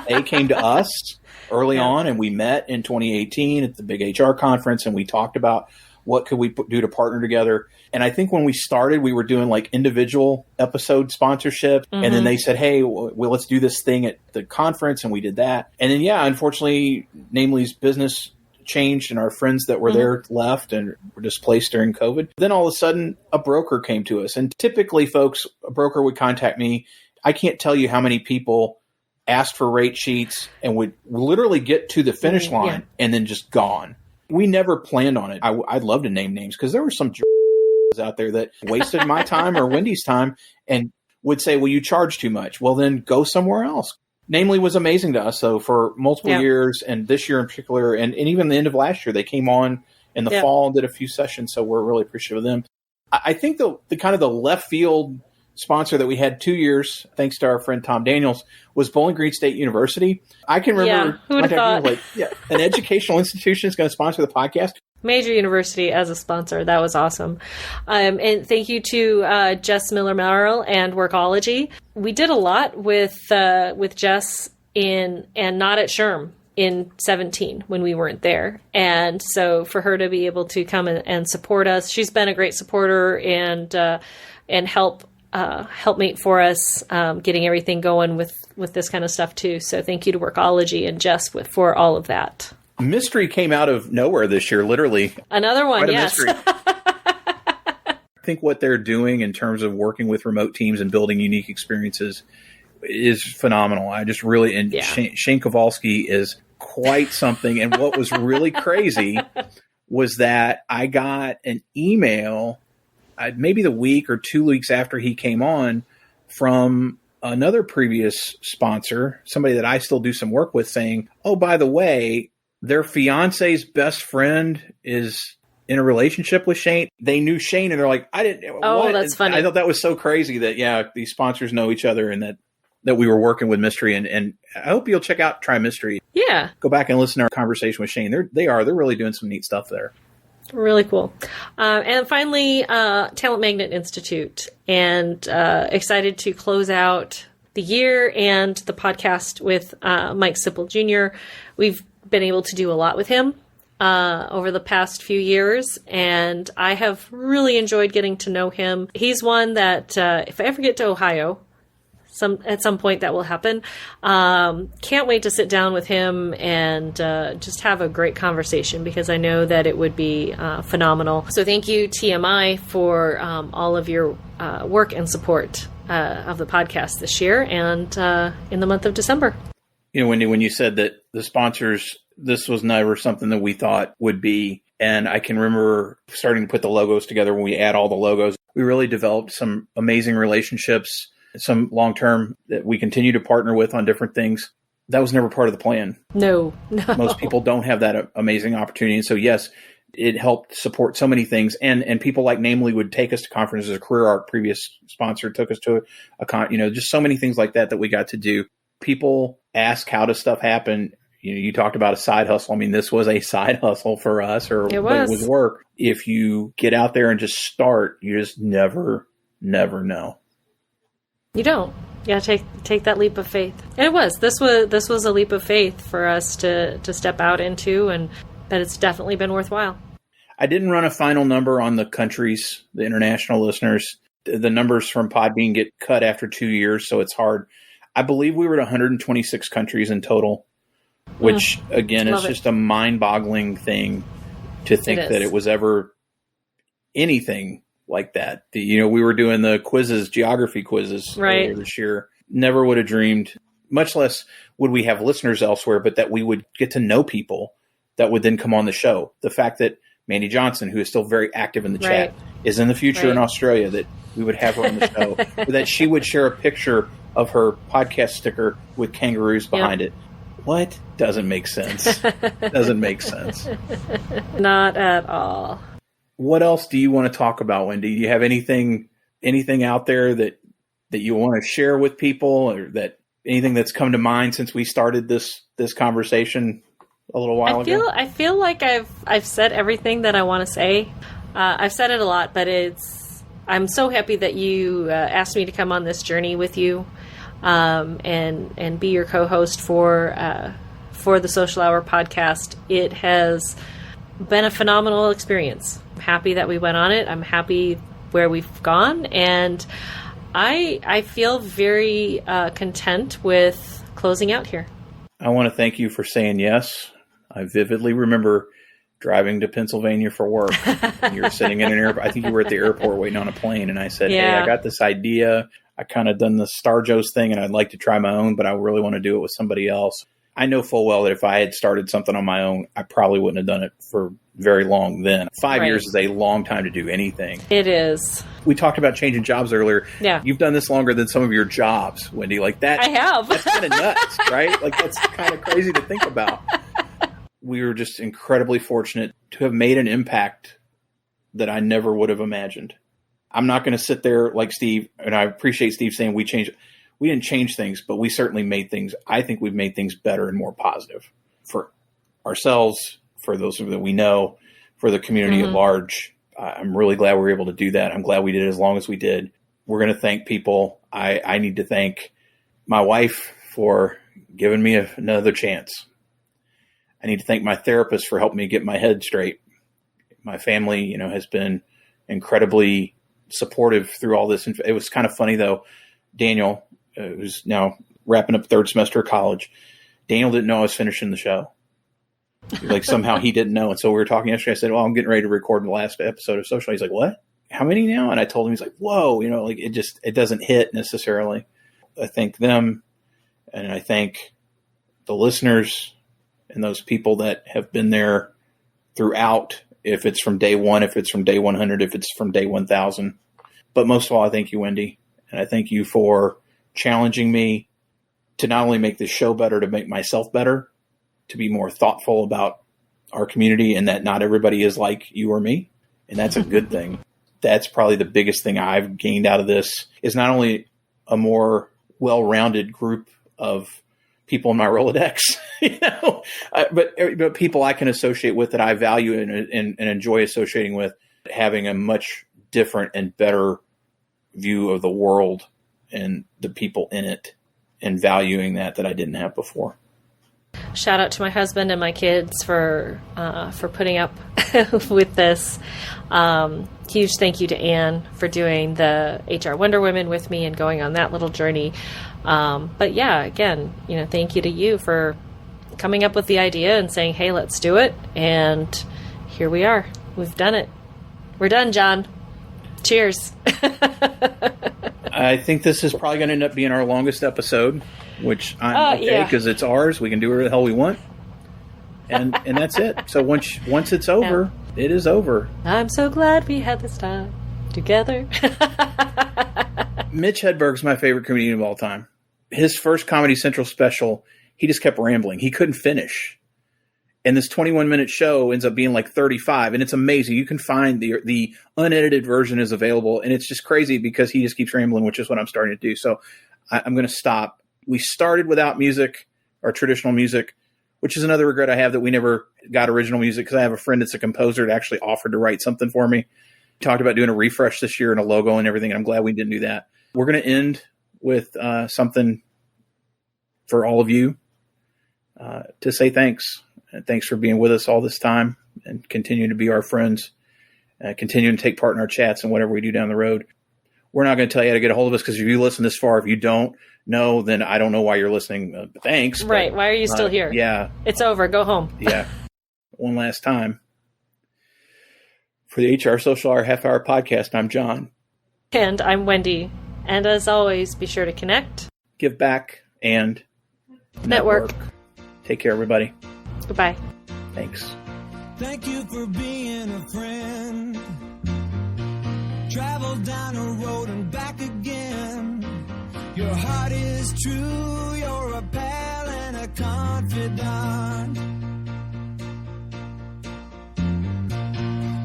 They came to us early on, and we met in 2018 at the big HR conference, and we talked about what could we do to partner together. And I think when we started, we were doing like individual episode sponsorship. And then they said, hey, well, let's do this thing at the conference. And we did that. And then, unfortunately, Namely's business changed and our friends that were there left and were displaced during COVID. Then all of a sudden, a broker came to us. And typically, folks, a broker would contact me. I can't tell you how many people asked for rate sheets and would literally get to the finish line and then just gone. We never planned on it. I'd love to name names because there were some out there that wasted my time or Wendy's time and would say, well, you charge too much. Well, then go somewhere else. Namely was amazing to us. So for multiple years, and this year in particular, and even the end of last year, they came on in the fall and did a few sessions. So we're really appreciative of them. I think the kind of the left field sponsor that we had 2 years, thanks to our friend Tom Daniels, was Bowling Green State University. I can remember who would have thought? An educational institution is going to sponsor the podcast. Major university as a sponsor. That was awesome. And thank you to Jess Miller-Merrill and Workology. We did a lot with Jess and not at SHRM in 17 when we weren't there. And so for her to be able to come and support us, she's been a great supporter and helpmate for us, getting everything going with this kind of stuff too. So thank you to Workology and Jess for all of that. Mystery came out of nowhere this year, literally. Another one, yes. I think what they're doing in terms of working with remote teams and building unique experiences is phenomenal. I just really, and Shane Kowalski is quite something. And what was really crazy was that I got an email maybe the week or 2 weeks after he came on from another previous sponsor, somebody that I still do some work with, saying, oh, by the way, their fiance's best friend is in a relationship with Shane. They knew Shane, and they're like, I didn't. Oh, what? That's funny. I thought that was so crazy that, these sponsors know each other and that we were working with Mystery. And I hope you'll check out Try Mystery. Yeah. Go back and listen to our conversation with Shane. They're really doing some neat stuff there. Really cool. And finally, Talent Magnet Institute. And excited to close out the year and the podcast with Mike Sipple Jr. We've been able to do a lot with him over the past few years, and I have really enjoyed getting to know him. He's one that if I ever get to Ohio, at some point that will happen, can't wait to sit down with him and just have a great conversation, because I know that it would be phenomenal. So thank you, TMI, for all of your work and support of the podcast this year and in the month of December. Wendy, when you said that the sponsors, this was never something that we thought would be. And I can remember starting to put the logos together. When we add all the logos, we really developed some amazing relationships, some long-term that we continue to partner with on different things. That was never part of the plan. No. Most people don't have that amazing opportunity. And so, yes, it helped support so many things. And people like Namely would take us to conferences. A Career Arc previous sponsor took us to just so many things like that we got to do. People ask, how does stuff happen? You talked about a side hustle. I mean, this was a side hustle for us, it was work. If you get out there and just start, you just never know. You don't. You gotta take that leap of faith. And it was. This was a leap of faith for us to step out into, but it's definitely been worthwhile. I didn't run a final number on the countries, the international listeners. The numbers from Podbean get cut after 2 years, so it's hard. I believe we were at 126 countries in total, which, again, is just a mind-boggling thing to think that it was ever anything like that. We were doing the quizzes, geography quizzes earlier this year. Never would have dreamed, much less would we have listeners elsewhere, but that we would get to know people that would then come on the show. The fact that Mandy Johnson, who is still very active in the chat, is in the future in Australia, that we would have her on the show, or that she would share a picture of her podcast sticker with kangaroos behind it. What? Doesn't make sense. Doesn't make sense. Not at all. What else do you want to talk about, Wendy? Do you have anything out there that you want to share with people, or that anything that's come to mind since we started this conversation a little while ago? I feel like I've said everything that I want to say. I've said it a lot, but I'm so happy that you asked me to come on this journey with you, and be your co-host for the Social Hour podcast. It has been a phenomenal experience. I'm happy that we went on it. I'm happy where we've gone, and I feel very content with closing out here. I want to thank you for saying yes. I vividly remember driving to Pennsylvania for work. And you were sitting in an airport. I think you were at the airport waiting on a plane. And I said, hey, I got this idea. I kind of done the Star Joe's thing, and I'd like to try my own, but I really want to do it with somebody else. I know full well that if I had started something on my own, I probably wouldn't have done it for very long then. 5 years is a long time to do anything. It is. We talked about changing jobs earlier. Yeah. You've done this longer than some of your jobs, Wendy. Like that. I have. That's kind of nuts, right? Like that's kind of crazy to think about. We were just incredibly fortunate to have made an impact that I never would have imagined. I'm not going to sit there like Steve, and I appreciate Steve saying we didn't change things, but we certainly made things. I think we've made things better and more positive for ourselves, for those that we know, for the community at large. I'm really glad we were able to do that. I'm glad we did it as long as we did. We're going to thank people. I need to thank my wife for giving me another chance. I need to thank my therapist for helping me get my head straight. My family, has been incredibly supportive through all this. It was kind of funny though. Daniel, who's now wrapping up third semester of college, Daniel didn't know I was finishing the show. Like somehow he didn't know. And so we were talking yesterday. I said, well, I'm getting ready to record the last episode of Social. He's like, what? How many now? And I told him, he's like, whoa, it doesn't hit necessarily. I thank them. And I thank the listeners and those people that have been there throughout, if it's from day one, if it's from day 100, if it's from day 1000. But most of all, I thank you, Wendy. And I thank you for challenging me to not only make this show better, to make myself better, to be more thoughtful about our community, and that not everybody is like you or me. And that's a good thing. That's probably the biggest thing I've gained out of this, is not only a more well-rounded group of people in my Rolodex, but people I can associate with, that I value and enjoy associating with, having a much different and better view of the world and the people in it, and valuing that I didn't have before. Shout out to my husband and my kids for putting up with this. Huge thank you to Anne for doing the HR Wonder Women with me and going on that little journey. But yeah, again, thank you to you for coming up with the idea and saying, hey, let's do it. And here we are. We've done it. We're done, Jon. Cheers. I think this is probably going to end up being our longest episode, which I'm okay, because it's ours. We can do whatever the hell we want. And that's it. So once it's over, it is over. I'm so glad we had this time together. Mitch Hedberg's my favorite comedian of all time. His first Comedy Central special, he just kept rambling. He couldn't finish. And this 21-minute show ends up being like 35, and it's amazing. You can find the unedited version is available, and it's just crazy because he just keeps rambling, which is what I'm starting to do. So I'm going to stop. We started without music, or traditional music, which is another regret I have, that we never got original music, because I have a friend that's a composer that actually offered to write something for me. Talked about doing a refresh this year and a logo and everything, and I'm glad we didn't do that. We're going to end with something for all of you to say thanks. And thanks for being with us all this time and continuing to be our friends, continuing to take part in our chats and whatever we do down the road. We're not going to tell you how to get a hold of us, because if you listen this far, if you don't know, then I don't know why you're listening. Thanks. Right. But, why are you still here? Yeah. It's over. Go home. Yeah. One last time. For the HR Social Hour Half Hour Podcast, I'm Jon. And I'm Wendy. And as always, be sure to connect, give back, and network. Take care, everybody. Goodbye. Thanks. Thank you for being a friend. Travel down a road and back again. Your heart is true. You're a pal and a confidant.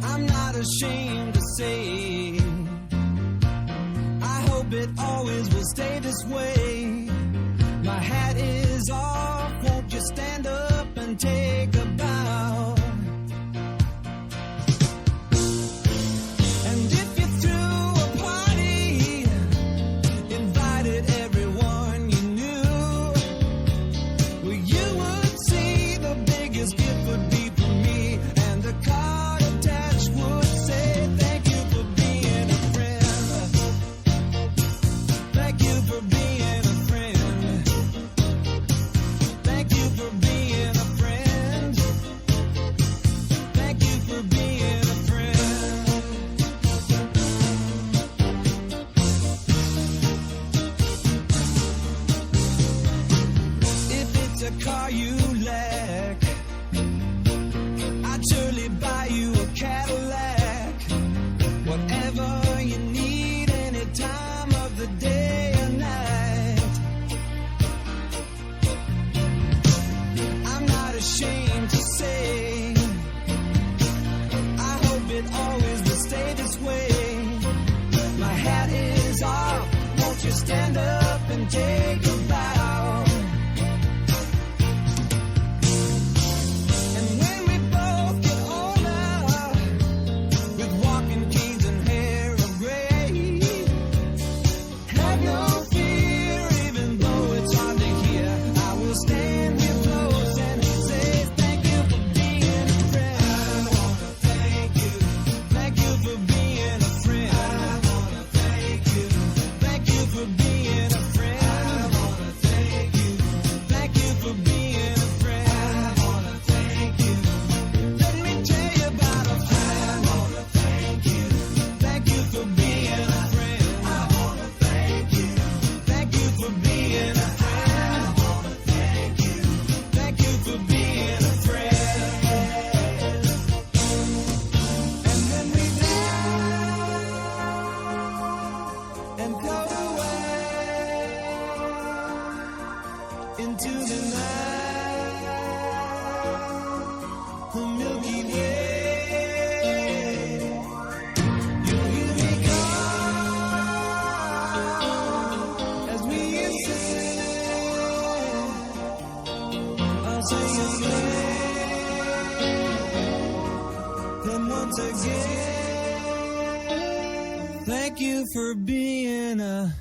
I'm not ashamed to say, I hope it always will stay this way. My hat is off. Won't you stand up and take a bow? And if you threw a party, invited everyone you knew, well, you would see the biggest gift would be for me, and the card attached would say, thank you for being a friend. Thank you for being a friend. Thank you for being a friend. Thank you for being a friend. If it's a car you lack, I'd surely buy you a Cadillac. Whatever you need, any time of the day or night. I'm not ashamed to say, I hope it always will stay this way. into the night, the Milky Way. You'll hear me call as we ascend. I'll sing your name, then once again, thank you for being a